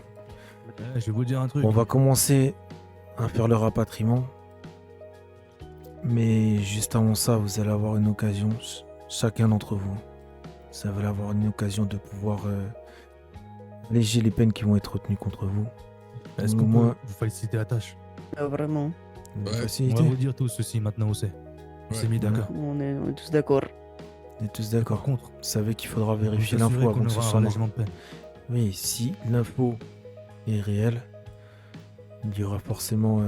Je vais vous dire un truc. on va commencer à faire le rapatriement. Mais juste avant ça, vous allez avoir une occasion, chacun d'entre vous, ça va avoir une occasion de pouvoir alléger les peines qui vont être retenues contre vous. Est-ce Au qu'on moins, peut vous faciliter la tâche? Vraiment. une On facilité. va vous dire tout ceci maintenant, on sait. On s'est mis d'accord. On est tous d'accord. On est tous d'accord. Par contre, Vous savez qu'il faudra vous vérifier assurez l'info avant qu'on que ce aura un soit mort. allègement de peine. Oui, si l'info est réelle, il y aura forcément,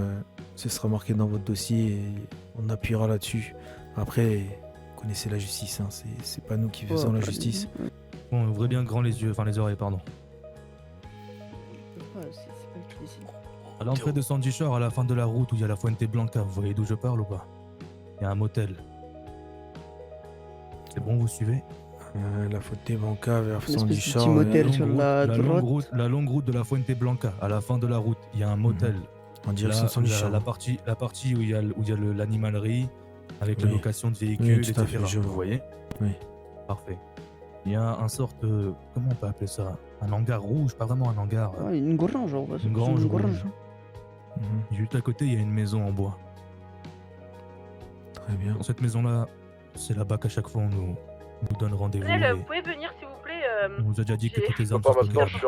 ce sera marqué dans votre dossier et on appuiera là-dessus. Après, vous connaissez la justice, hein, c'est pas nous qui faisons la justice. Bon, ouvrez bien grand les yeux, enfin les oreilles, pardon. C'est pas le truc ici. À l'entrée de Sandy Shore, à la fin de la route où il y a la Fuente Blanca, vous voyez d'où je parle ou pas? Il y a un motel. C'est bon, vous suivez? La faute des Banca vers Une Sandy espèce de petit Shore. motel sur la droite. La longue route de la Fuente Blanca, à la fin de la route, il y a un motel. En direction de Sandy Shore. La partie où il y a l'animalerie, avec la Oui. location de véhicules, Oui, tout à etc. fait, je Vous vois. voyez? Oui. Parfait. Il y a un sorte de... Comment on peut appeler ça? Un hangar rouge, pas vraiment un hangar. Ah, une grange, on va Une grange rouge. Mhm. Juste à côté, il y a une maison en bois. Très bien. Dans cette maison-là, c'est là-bas qu'à chaque fois on nous donne rendez-vous. Colonel, et vous pouvez venir s'il vous plaît On nous a déjà dit que j'ai- toutes les Je peux armes pas sont maintenant, je stockées. suis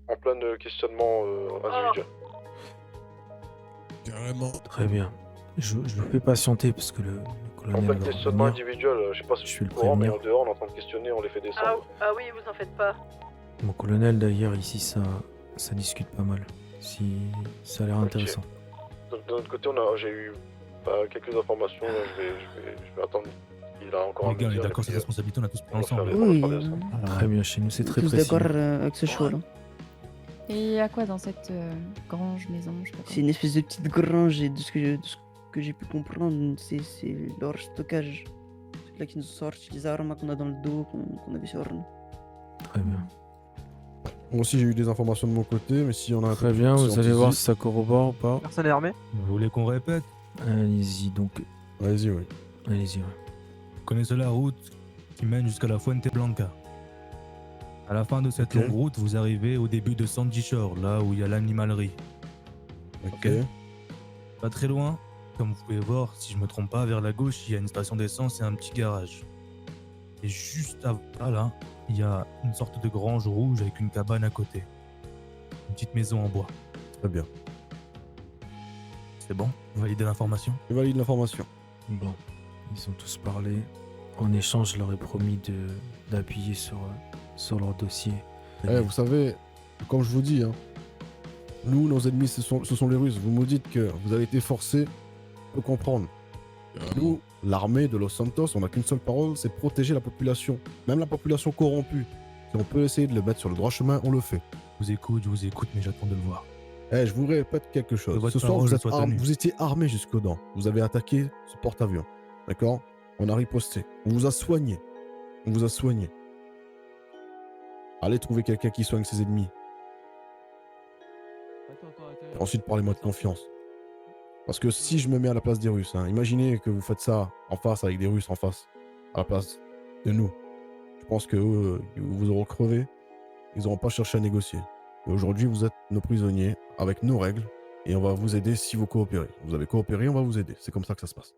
en plein questionnement individuel. Carrément. Très bien. Je vous fais patienter parce que le En colonel plein va questionnement revenir. individuel, je sais pas si Je je vais suis le au courant, mais prévenir. en dehors, on est en train de questionner, on les fait descendre. Ah oui, vous en faites pas. Mon colonel, d'ailleurs, ici, ça discute pas mal. Si ça a l'air Ok. intéressant. Donc, de notre côté, j'ai eu quelques informations, là, je vais attendre. Il a encore Les à me gars, on est dire, d'accord, et ces puis, responsabilités, on a tous pris on va faire ensemble. les- Oui, on va faire descendre. Très bien, chez nous, c'est très tous précis. d'accord avec ce choix là. Et il y a quoi dans cette grange maison, je sais pas quoi. C'est une espèce de petite grange et de ce que j'ai pu comprendre, c'est leur stockage. C'est là qui nous sortent les armes qu'on a dans le dos, qu'on avait sur nous. Très bien. Moi aussi, j'ai eu des informations de mon côté, mais si on a un Très peu bien, plus vous allez scientifique- voir si ça corrobore ou pas. Personne est armé? Vous voulez qu'on répète? Allez-y, donc. Vas-y, oui. Allez-y, ouais. Vous connaissez la route qui mène jusqu'à la Fuente Blanca. À la fin de cette Ok. longue route, vous arrivez au début de Sandy Shore, là où il y a l'animalerie. Ok. Pas très loin, comme vous pouvez voir, si je me trompe pas, vers la gauche, il y a une station d'essence et un petit garage. Et juste là, il y a une sorte de grange rouge avec une cabane à côté. Une petite maison en bois. Très bien. C'est bon? Vous validez l'information? Je valide l'information. Bon, ils ont tous parlé. En échange, je leur ai promis d'appuyer sur leur dossier. Vous savez, comme je vous dis, hein, nous, nos ennemis, ce sont les Russes. Vous me dites que vous avez été forcés, je peux comprendre. Nous, l'armée de Los Santos, on n'a qu'une seule parole, c'est protéger la population. Même la population corrompue. Si on peut essayer de le mettre sur le droit chemin, on le fait. Je vous écoute, mais j'attends de le voir. Je vous répète quelque chose. Que votre Ce soir, parole vous, soit tenue. vous étiez armés jusqu'aux dents. Vous avez attaqué ce porte-avions. D'accord? On a riposté. On vous a soigné. On vous a soigné. Allez trouver quelqu'un qui soigne ses ennemis. Et ensuite, parlez-moi de confiance. Parce que si je me mets à la place des Russes, hein, imaginez que vous faites ça en face avec des Russes en face, à la place de nous. Je pense que eux, ils vous auront crevé. Ils n'auront pas cherché à négocier. Et aujourd'hui, vous êtes nos prisonniers avec nos règles et on va vous aider si vous coopérez. Vous avez coopéré, on va vous aider. C'est comme ça que ça se passe.